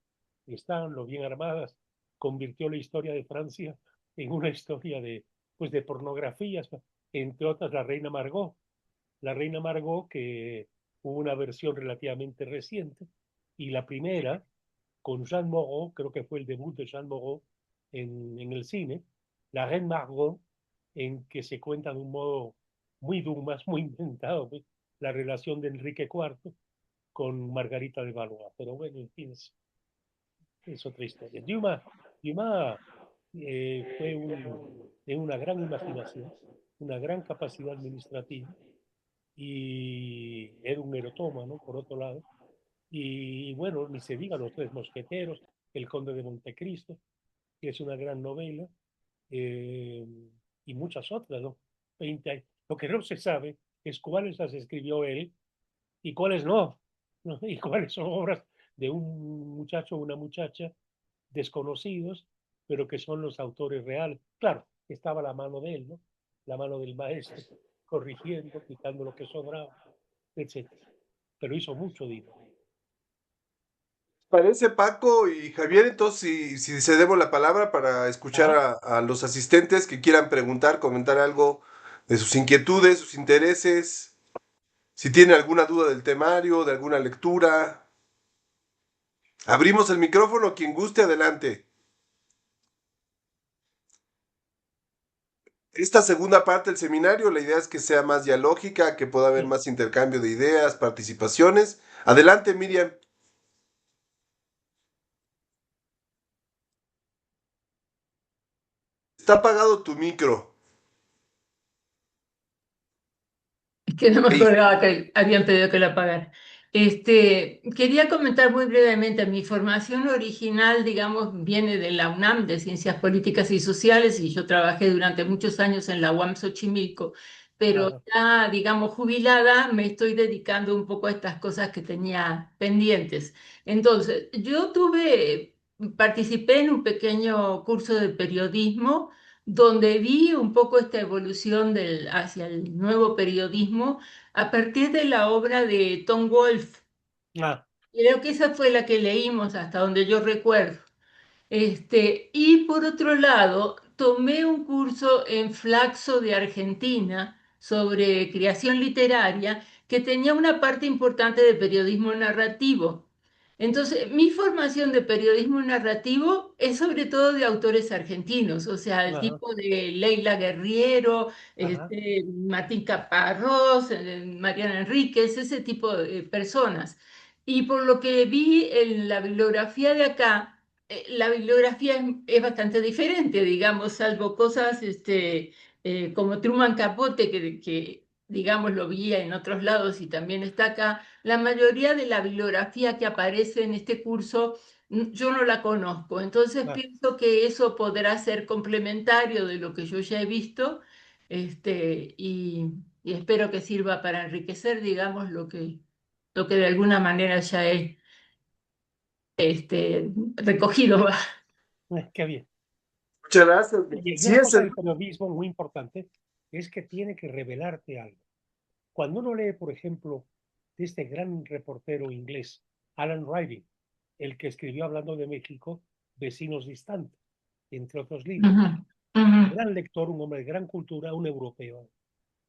están, lo bien armadas. Convirtió la historia de Francia en una historia pues de pornografías, entre otras la Reina Margot, que hubo una versión relativamente reciente, y la primera, con Jean Moreau, creo que fue el debut de Jean Moreau en el cine, La Reine Margot, en que se cuenta de un modo muy Dumas, muy inventado, pues, la relación de Enrique IV con Margarita de Valois. Pero bueno, en fin, es otra historia. Dumas fue de una gran imaginación, una gran capacidad administrativa, y era un erotómano, por otro lado. Y bueno, ni se diga Los Tres Mosqueteros, El Conde de Montecristo, que es una gran novela, eh, y muchas otras, ¿no? 20 años. Lo que no se sabe es cuáles las escribió él y cuáles no, ¿no? Y cuáles son obras de un muchacho o una muchacha desconocidos, pero que son los autores reales. Claro, estaba la mano de él, ¿no? La mano del maestro, corrigiendo, quitando lo que sobraba, etcétera. Pero hizo mucho dinero. Parece Paco y Javier, entonces si cedemos la palabra para escuchar Ajá. a los asistentes que quieran preguntar, comentar algo de sus inquietudes, sus intereses, si tiene alguna duda del temario, de alguna lectura. Abrimos el micrófono, quien guste, adelante. Esta segunda parte del seminario, la idea es que sea más dialógica, que pueda haber Sí. más intercambio de ideas, participaciones. Adelante, Miriam. Está apagado tu micro. Es que no me Ahí. acordaba que habían pedido que la pagara. Quería comentar muy brevemente, mi formación original, digamos, viene de la UNAM, de Ciencias Políticas y Sociales, y yo trabajé durante muchos años en la UAM Xochimilco, pero Ajá, ya, digamos, jubilada, me estoy dedicando un poco a estas cosas que tenía pendientes. Entonces, participé en un pequeño curso de periodismo donde vi un poco esta evolución hacia el nuevo periodismo a partir de la obra de Tom Wolfe. ah, Creo que esa fue la que leímos hasta donde yo recuerdo. Y por otro lado, tomé un curso en Flaxo de Argentina sobre creación literaria que tenía una parte importante de periodismo narrativo. Entonces, mi formación de periodismo narrativo es sobre todo de autores argentinos, o sea, el ajá, tipo de Leila Guerriero, ajá, Martín Caparrós, Mariana Enríquez, ese tipo de personas. Y por lo que vi en la bibliografía de acá, la bibliografía es bastante diferente, digamos, salvo cosas como Truman Capote, digamos lo vi en otros lados y también está acá. La mayoría de la bibliografía que aparece en este curso yo no la conozco, entonces ah, pienso que eso podrá ser complementario de lo que yo ya he visto, y espero que sirva para enriquecer, digamos, lo que de alguna manera ya he recogido. qué bien. Muchas gracias. Y Sí una es cosa el... del periodismo muy importante es que tiene que revelarte algo. Cuando uno lee, por ejemplo, de este gran reportero inglés, Alan Riding, el que escribió hablando de México, Vecinos Distantes, entre otros libros, Ujú, ujú, gran lector, un hombre de gran cultura, un europeo.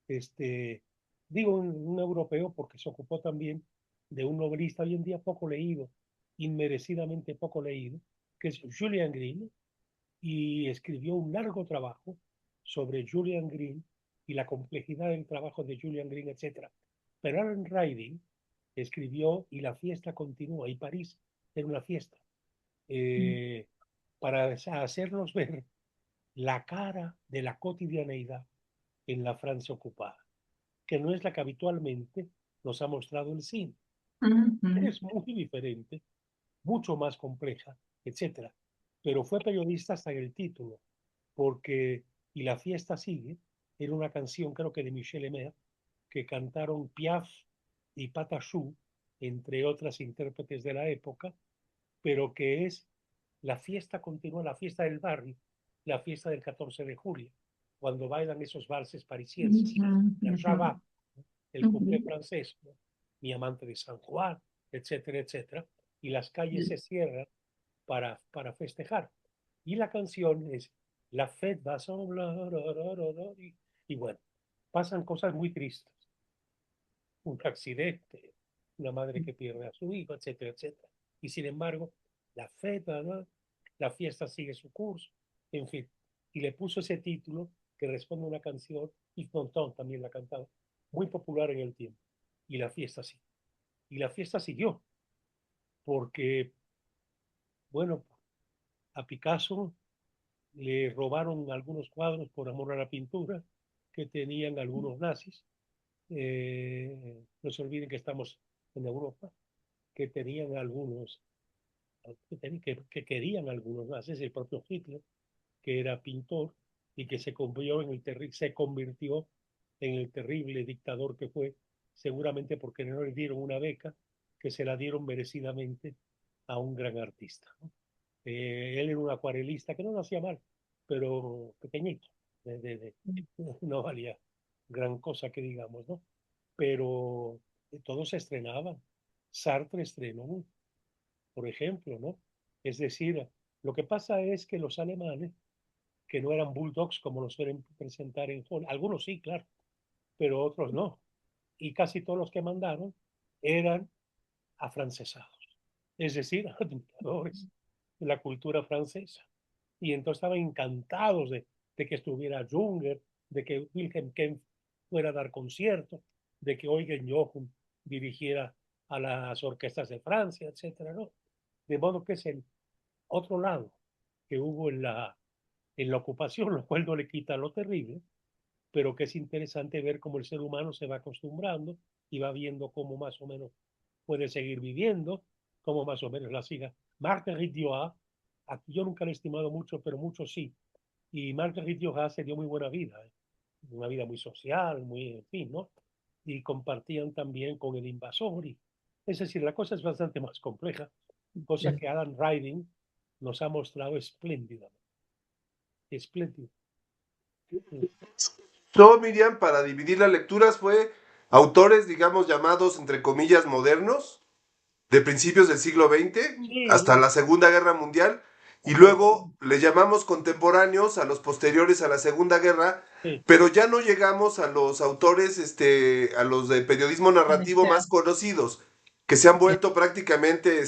Este, digo un europeo porque se ocupó también de un novelista hoy en día poco leído, inmerecidamente poco leído, que es Julian Green, y escribió un largo trabajo sobre Julian Green y la complejidad del trabajo de Julian Green, etcétera. Pero Alan Riding escribió Y la fiesta continúa, y París era una fiesta, eh, para hacernos ver la cara de la cotidianeidad en la Francia ocupada, que no es la que habitualmente nos ha mostrado el cine. ujú, Es muy diferente, mucho más compleja, etcétera. Pero fue periodista hasta en el título, porque Y la fiesta sigue era una canción, creo que de Michel Emer, que cantaron Piaf y Patachou, entre otras intérpretes de la época, pero que es la fiesta continua, la fiesta del barrio, la fiesta del 14 de julio, cuando bailan esos valses parisienses, el Rabat, el ujú, cuplé francés, ¿no? Mi amante de San Juan, etcétera, etcétera, y las calles se cierran para festejar. Y la canción es La fête va semblar, y bueno, pasan cosas muy tristes, un accidente, una madre que pierde a su hijo, etcétera, etcétera. Y sin embargo, la feta, ¿no? La fiesta sigue su curso, en fin. Y le puso ese título que responde a una canción, y Montón también la cantaba, muy popular en el tiempo. Y la fiesta sí. Y la fiesta siguió, porque, bueno, a Picasso le robaron algunos cuadros por amor a la pintura que tenían algunos nazis. No se olviden que estamos en Europa, que tenían algunos, que querían algunos nazis, el propio Hitler, que era pintor y que se convirtió en el terrible dictador que fue, seguramente porque no le dieron una beca que se la dieron merecidamente a un gran artista, ¿no? Él era un acuarelista que no lo hacía mal, pero pequeñito, no valía gran cosa que digamos, ¿no? Pero todos se estrenaban. Sartre estrenó, por ejemplo, ¿no? Es decir, lo que pasa es que los alemanes que no eran bulldogs como los suelen presentar en Hollywood. Algunos sí, claro, pero otros no. Y casi todos los que mandaron eran afrancesados, es decir, admiradores de la cultura francesa. Y entonces estaban encantados de que estuviera Junger, de que Wilhelm Kempff fuera a dar conciertos, de que Eugen Jochum dirigiera a las orquestas de Francia, etcétera, ¿no? De modo que es el otro lado que hubo en la ocupación, lo cual no le quita lo terrible, pero que es interesante ver cómo el ser humano se va acostumbrando y va viendo cómo más o menos puede seguir viviendo, cómo más o menos la siga. Marguerite Duras, aquí yo nunca le he estimado mucho, pero mucho sí. Y Marguerite Duras se dio muy buena vida, una vida muy social, muy, en fin, ¿no? Y compartían también con el invasor. Es decir, la cosa es bastante más compleja, cosa que Alan Riding nos ha mostrado espléndidamente. Espléndido. Yo, Miriam, para dividir las lecturas fue autores, digamos, llamados, entre comillas, modernos, de principios del siglo XX Sí, hasta la Segunda Guerra Mundial, y luego le llamamos contemporáneos a los posteriores a la Segunda Guerra, sí, pero ya no llegamos a los autores, a los de periodismo narrativo más conocidos, que se han vuelto prácticamente,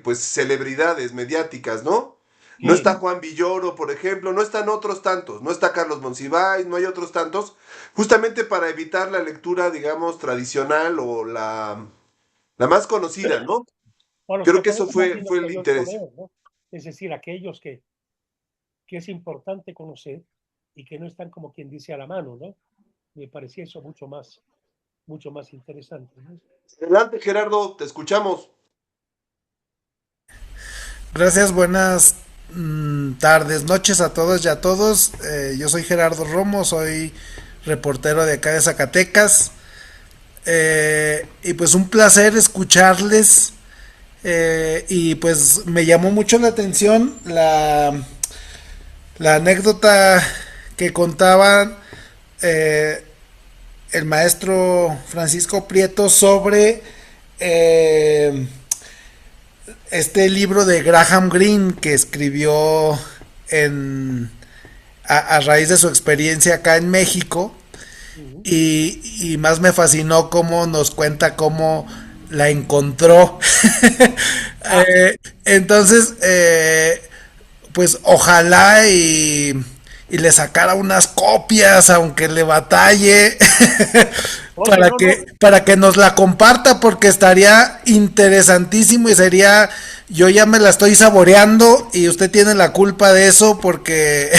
pues, celebridades mediáticas, ¿no? No sí. está Juan Villoro, por ejemplo, no están otros tantos, no está Carlos Monsiváis, no hay otros tantos, justamente para evitar la lectura, digamos, tradicional o la más conocida, ¿no? O los Creo que que eso podemos más bien los fue el periódicos interés. leer, ¿no? Es decir, aquellos que es importante conocer y que no están como quien dice a la mano, ¿no? Me parecía eso mucho más interesante, ¿no? Adelante, Gerardo, te escuchamos. Gracias, buenas tardes, noches a todos y a todos. Yo soy Gerardo Romo, soy reportero de acá de Zacatecas. Y pues un placer escucharles. Y pues me llamó mucho la atención la anécdota que contaban el maestro Francisco Prieto sobre este libro de Graham Greene que escribió a raíz de su experiencia acá en México. Y más me fascinó cómo nos cuenta cómo la encontró. Entonces, pues ojalá y le sacara unas copias, aunque le batalle, Oye, no, no, para que nos la comparta, porque estaría interesantísimo y sería, yo ya me la estoy saboreando y usted tiene la culpa de eso porque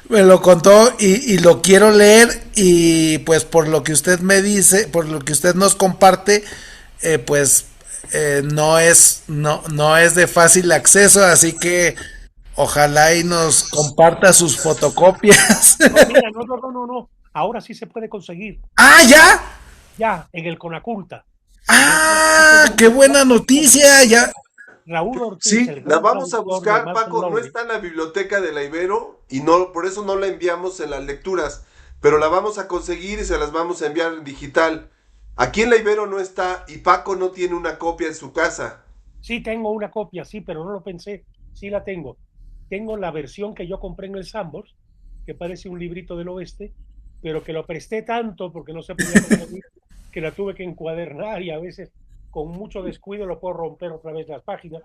me lo contó y lo quiero leer y pues por lo que usted me dice, por lo que usted nos comparte, pues no es de fácil acceso, así que ojalá y nos comparta sus fotocopias. no, mira, no. Ahora sí se puede conseguir. ¡Ah, ya! Ya, en el Conaculta. ¡Ah! ¡Qué buena noticia! Ya. Raúl Ortiz, Sí, el la gran vamos a traductor de buscar, Malcolm Paco. No Lowry. está en la biblioteca de la Ibero y no, por eso no la enviamos en las lecturas, pero la vamos a conseguir y se las vamos a enviar en digital. Aquí en la Ibero no está y Paco no tiene una copia en su casa. Sí, tengo una copia, sí, pero no lo pensé. Sí la tengo. Tengo la versión que yo compré en el Sambors, que parece un librito del oeste, pero que lo presté tanto porque no se podía conseguir, que la tuve que encuadernar y a veces con mucho descuido lo puedo romper otra vez las páginas.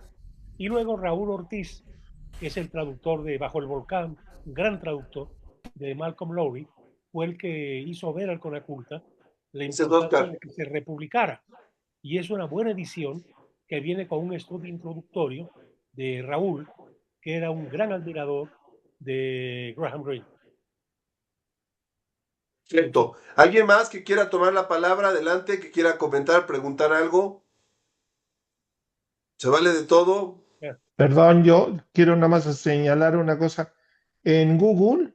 Y luego Raúl Ortiz, que es el traductor de Bajo el Volcán, un gran traductor de Malcolm Lowry, fue el que hizo ver al Conaculta la Ese es importancia Oscar. de que se republicara. Y es una buena edición que viene con un estudio introductorio de Raúl, que era un gran admirador de Graham Greene. Perfecto. ¿Alguien más que quiera tomar la palabra? Adelante, que quiera comentar, preguntar algo. ¿Se vale de todo? Perdón, yo quiero nada más señalar una cosa. En Google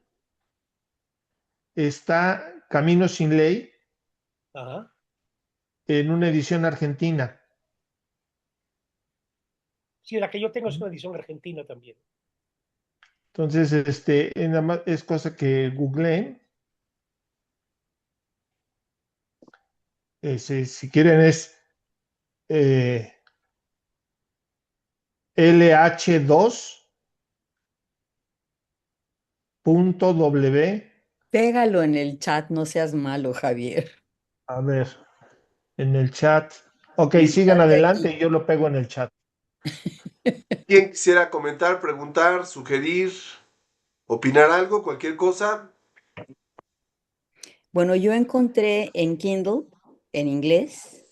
está Camino sin Ley Ajá. en una edición argentina. Sí, la que yo tengo es una edición argentina también. Entonces, nada más es cosa que googleen. Si quieren es eh, LH2 punto W. Pégalo en el chat, no seas malo, Javier. A ver, en el chat. Ok, En el sigan chat de adelante aquí. y yo lo pego en el chat. ¿Quién quisiera comentar, preguntar, sugerir, opinar algo, cualquier cosa? Bueno, yo encontré en Kindle, en inglés,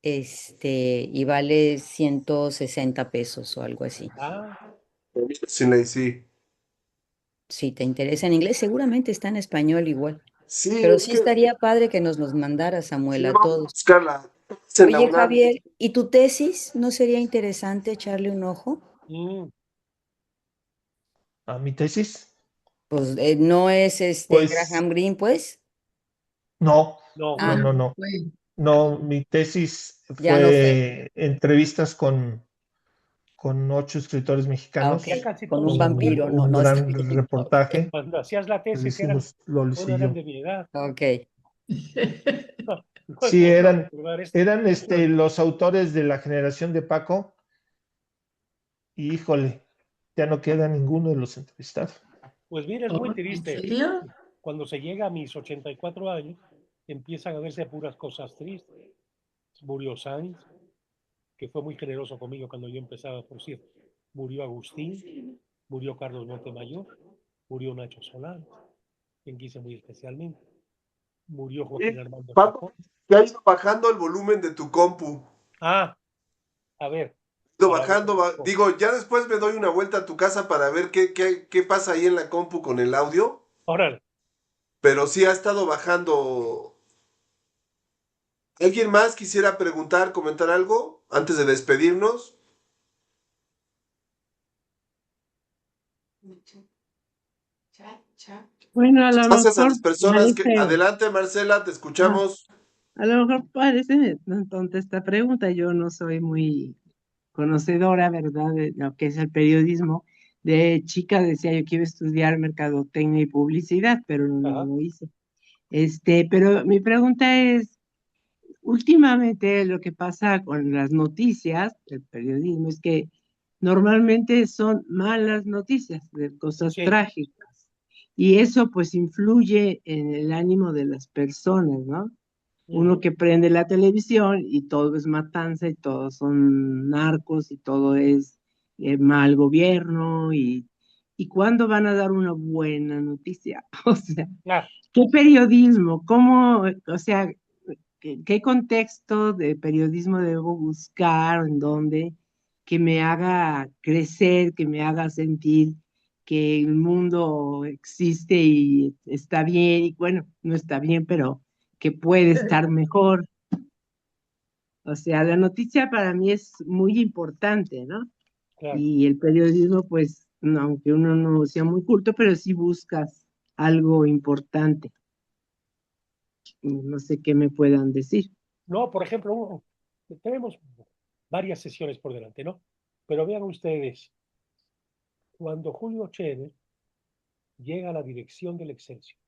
y vale 160 pesos o algo así. Ah, Sin la sí. Si te interesa en inglés, seguramente está en español igual. Sí, Pero es sí que estaría padre que nos los mandara, Samuel, sí, a vamos a todos. buscarla. Es en la Oye, UNAM. Javier, ¿y tu tesis? ¿No sería interesante echarle un ojo? mm, ¿A mi tesis? Pues no es Pues Graham Greene, pues. no, no, no, Ah, no, no. bueno. No, mi tesis Ya no fue. fue entrevistas con 8 escritores Ah, ok. ya mexicanos, casi Con un todos eran vampiro, viejos. no, un no está gran bien. Ok. reportaje Cuando hacías la que le tesis eran, hicimos Lolis bueno, y eran yo. de mi edad. Ok. No es Sí, por eran, recordar esto. eran los autores de la generación de Paco, y híjole, ya no queda ninguno de los entrevistados. Pues mira, es Oh, muy ¿en triste. serio? Cuando se llega a mis 84 años, empiezan a verse puras cosas tristes. Murió Sainz, que fue muy generoso conmigo cuando yo empezaba, por cierto. Murió Agustín, murió Carlos Montemayor, murió Nacho Solán, quien quise muy especialmente. Murió Joaquín Armando Paco, Chacón. te ha ido bajando el volumen de tu compu. Ah, a ver, Ido para ver. bajando, digo, ya después me doy una vuelta a tu casa para ver qué pasa ahí en la compu con el audio, Órale, pero sí ha estado bajando. ¿Alguien más quisiera preguntar, comentar algo antes de despedirnos? Bueno, a lo Gracias a mejor las personas que... parece, Adelante, Marcela, te ah, escuchamos. a lo mejor parece tonta esta pregunta. Yo no soy muy conocedora, ¿verdad?, de lo que es el periodismo. De chica decía yo quiero estudiar mercadotecnia y publicidad, pero no ajá, lo hice. Pero mi pregunta es, últimamente lo que pasa con las noticias del periodismo es que normalmente son malas noticias, de cosas sí, trágicas. Y eso pues influye en el ánimo de las personas, ¿no? Uno ujú, que prende la televisión y todo es matanza y todos son narcos y todo es mal gobierno y ¿cuándo van a dar una buena noticia? O sea, ah, ¿qué periodismo? ¿Cómo? O sea, ¿qué contexto de periodismo debo buscar? ¿En dónde? Que me haga crecer, que me haga sentir que el mundo existe y está bien, y bueno, no está bien, pero que puede estar mejor. O sea, la noticia para mí es muy importante, ¿no? claro. Y el periodismo, pues, no, aunque uno no sea muy culto, pero sí buscas algo importante. No sé qué me puedan decir. No, por ejemplo, tenemos varias sesiones por delante, ¿no? Pero vean ustedes, cuando Julio Scherer llega a la dirección del Excelsior,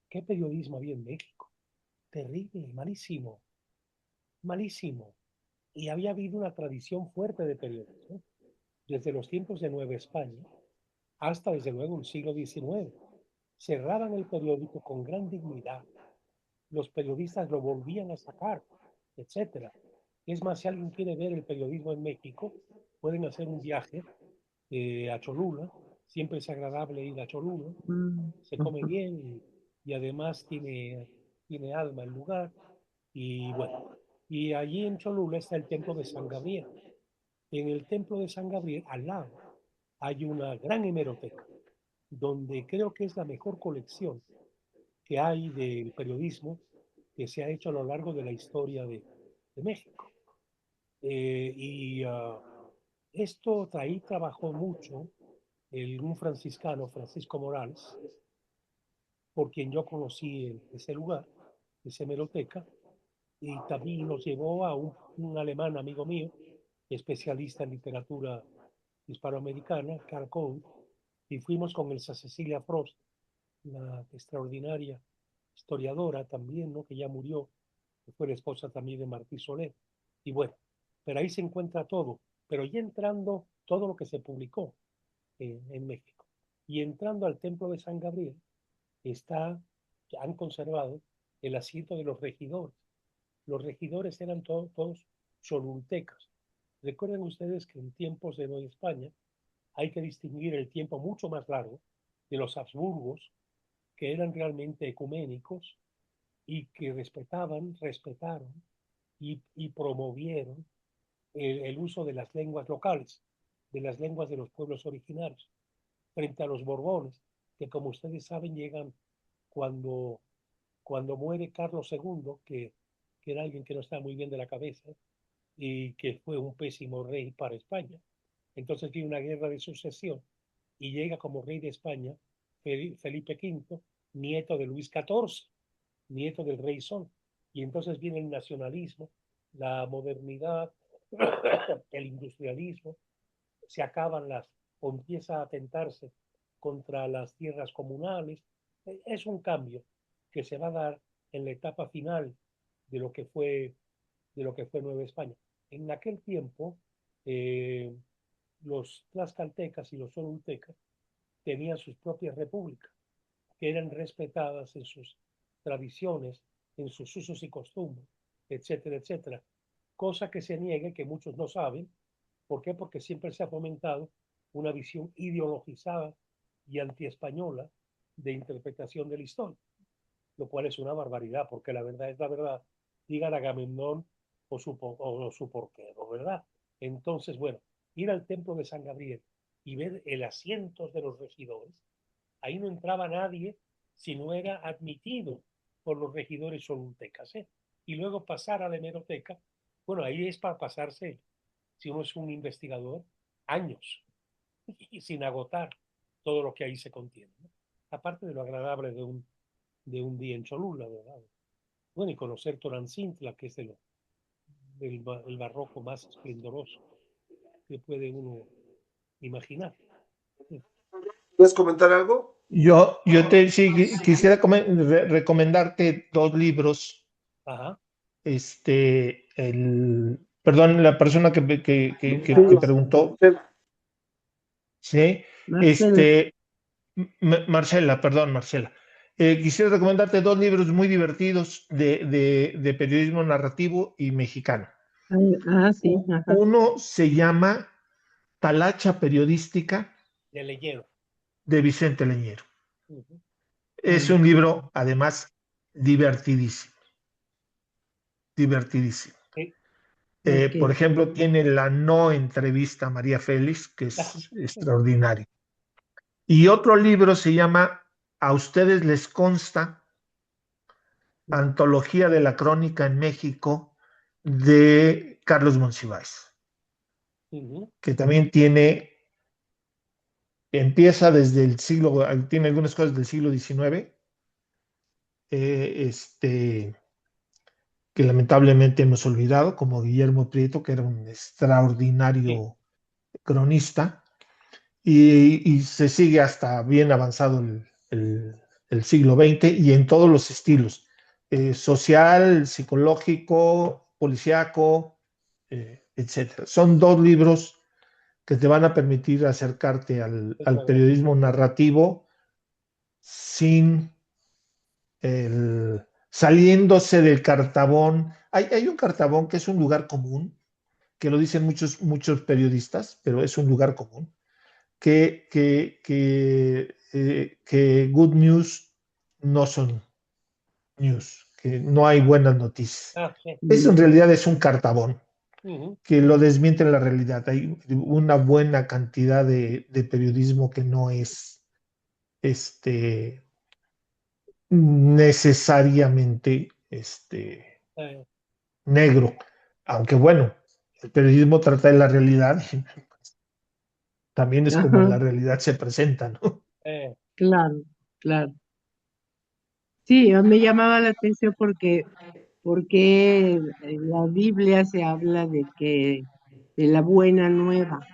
¿qué periodismo había en México? Terrible, malísimo, malísimo. Y había habido una tradición fuerte de periodismo, desde los tiempos de Nueva España hasta, desde luego, el siglo XIX. Cerraban el periódico con gran dignidad. Los periodistas lo volvían a sacar, etcétera. Es más, si alguien quiere ver el periodismo en México, pueden hacer un viaje a Cholula. Siempre es agradable ir a Cholula. Mm, Se come ujú. bien y además tiene alma el lugar. Y bueno, y allí en Cholula está el templo de San Gabriel. En el templo de San Gabriel, al lado, hay una gran hemeroteca, donde creo que es la mejor colección que hay del periodismo que se ha hecho a lo largo de la historia de México. Esto ahí trabajó mucho un franciscano, Francisco Morales, por quien yo conocí ese lugar, esa hemeroteca, y también nos llevó a un alemán amigo mío, especialista en literatura hispanoamericana, Karl Cohn, y fuimos con Elsa Cecilia Frost, una extraordinaria historiadora también, ¿no? Que ya murió, que fue la esposa también de Martí Soler. Y bueno, pero ahí se encuentra todo, pero ya entrando todo lo que se publicó en México. Y entrando al templo de San Gabriel, han conservado el asiento de los regidores. Los regidores eran todos cholultecas. Recuerden ustedes que en tiempos de Nueva España hay que distinguir el tiempo mucho más largo de los Habsburgos, que eran realmente ecuménicos y que respetaron y promovieron el uso de las lenguas locales, de las lenguas de los pueblos originarios, frente a los Borbones, que como ustedes saben llegan cuando, cuando muere Carlos II, que era alguien que no estaba muy bien de la cabeza y que fue un pésimo rey para España. Entonces viene una guerra de sucesión y llega como rey de España Felipe V, nieto de Luis XIV, nieto del rey Sol. Y entonces viene el nacionalismo, la modernidad, el industrialismo, se acaban o empieza a atentarse contra las tierras comunales. Es un cambio que se va a dar en la etapa final de lo que fue, Nueva España. En aquel tiempo, eh, los tlaxcaltecas y los solultecas tenían sus propias repúblicas, que eran respetadas en sus tradiciones, en sus usos y costumbres, etcétera, etcétera. Cosa que se niega y que muchos no saben. ¿Por qué? Porque siempre se ha fomentado una visión ideologizada y antiespañola de interpretación de la historia, lo cual es una barbaridad, porque la verdad es la verdad, diga Agamenón o su porquero, ¿verdad? Entonces, bueno, ir al templo de San Gabriel y ver el asiento de los regidores, ahí no entraba nadie si no era admitido por los regidores solutecas, ¿eh? Y luego pasar a la hemeroteca, bueno, ahí es para pasarse, si uno es un investigador, años y sin agotar todo lo que ahí se contiene, ¿no? Aparte de lo agradable de un día en Cholula, ¿verdad? Bueno, y conocer Tonancintla, que es el barroco más esplendoroso que puede uno imaginar. ¿Puedes comentar algo? Sí, quisiera recomendarte dos libros. Ajá. Perdón, la persona que preguntó. Sí, Marcela. Marcela, perdón, Marcela. Quisiera recomendarte dos libros muy divertidos de periodismo narrativo y mexicano. Sí. Ajá. Uno se llama Talacha Periodística De Leñero. de Vicente Leñero. Uh-huh. Es un libro, además, divertidísimo. Divertidísimo. Sí. Por ejemplo, tiene la no entrevista a María Félix, que es extraordinario. Y otro libro se llama A ustedes les consta, Antología de la Crónica en México, de Carlos Monsiváis, que también empieza desde el siglo, tiene algunas cosas del siglo XIX, que lamentablemente hemos olvidado, como Guillermo Prieto, que era un extraordinario cronista, y se sigue hasta bien avanzado el siglo XX y en todos los estilos, social, psicológico, policíaco, etcétera. Son dos libros que te van a permitir acercarte al periodismo narrativo sin saliéndose del Cartabón. Hay un Cartabón que es un lugar común, que lo dicen muchos periodistas, pero es un lugar común, que good news no son news, que no hay buenas noticias. Sí. Eso en realidad es un Cartabón, que lo desmiente en la realidad. Hay una buena cantidad de periodismo que no es necesariamente negro, aunque bueno, el periodismo trata de la realidad, también es como la realidad se presenta, ¿no? Claro, claro. Sí, me llamaba la atención porque en la Biblia se habla de la buena nueva,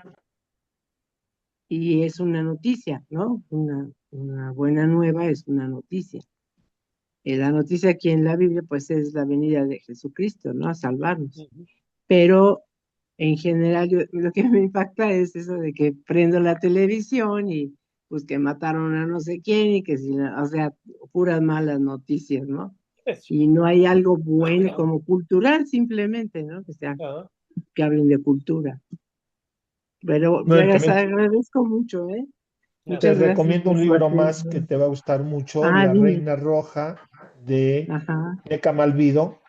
y es una noticia, ¿no? Una buena nueva es una noticia. La noticia aquí en la Biblia, pues, es la venida de Jesucristo, ¿no? A salvarnos. Pero en general, lo que me impacta es eso de que prendo la televisión y pues que mataron a no sé quién y que si, o sea, puras malas noticias, ¿no? Y no hay algo bueno como cultural simplemente, ¿no? Que sea, que hablen de cultura. Pero Bueno, les también agradezco mucho, ¿eh? te Muchas gracias recomiendo por un su libro más que atención. te va a gustar mucho, Ah, La dime. Reina Roja, de Ajá. Neca Malvido.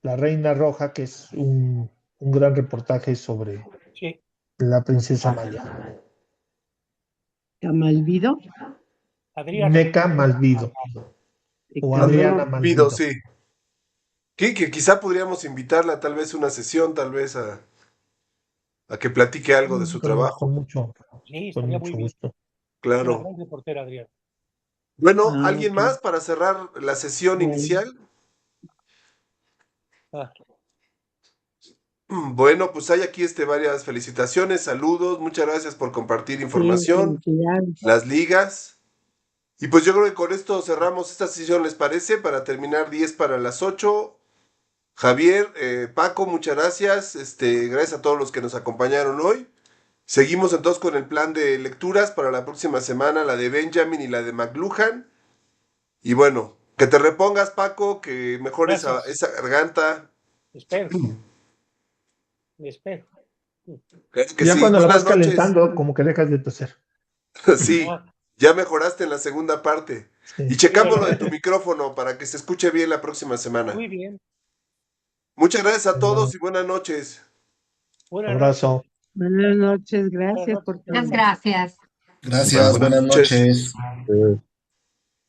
La Reina Roja, que es un gran reportaje sobre Sí. la princesa Maya. ¿Camalvido? Adriana. Neca Malvido. O Adriana Pido, Malvido. sí. Que quizá podríamos invitarla tal vez a una sesión, tal vez a que platique algo de su trabajo. Sí, Con estaría muy mucho bien. gusto. Una Claro. gran reportera, Adriana. Bueno, Ah, ¿alguien ok. más para cerrar la sesión Bueno. inicial? Ah, Bueno, pues hay aquí varias felicitaciones, saludos, muchas gracias por compartir Sí, información, felicidades. las ligas. Y pues yo creo que con esto cerramos esta sesión, ¿les parece? Para terminar 10 para las 8. Javier, Paco, muchas gracias. Gracias a todos los que nos acompañaron hoy. Seguimos entonces con el plan de lecturas para la próxima semana, la de Benjamin y la de McLuhan. Y bueno, que te repongas, Paco, que mejores gracias. esa garganta. Espero. Espero. Claro que Ya sí. cuando la Buenas vas noches. calentando, como que dejas de toser. Sí, Ah, ya mejoraste en la segunda parte. Y Sí. sí, checamos lo de ¿verdad? tu micrófono para que se escuche bien la próxima semana. Muy bien. Muchas gracias a Bueno, todos y buenas noches. Buenas noches. abrazo. Buenas noches, Buenas gracias noches. por Muchas todo. gracias. Gracias, Buenas buenas noches. noches.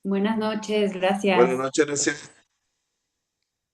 Buenas noches, Buenas gracias. noches, gracias.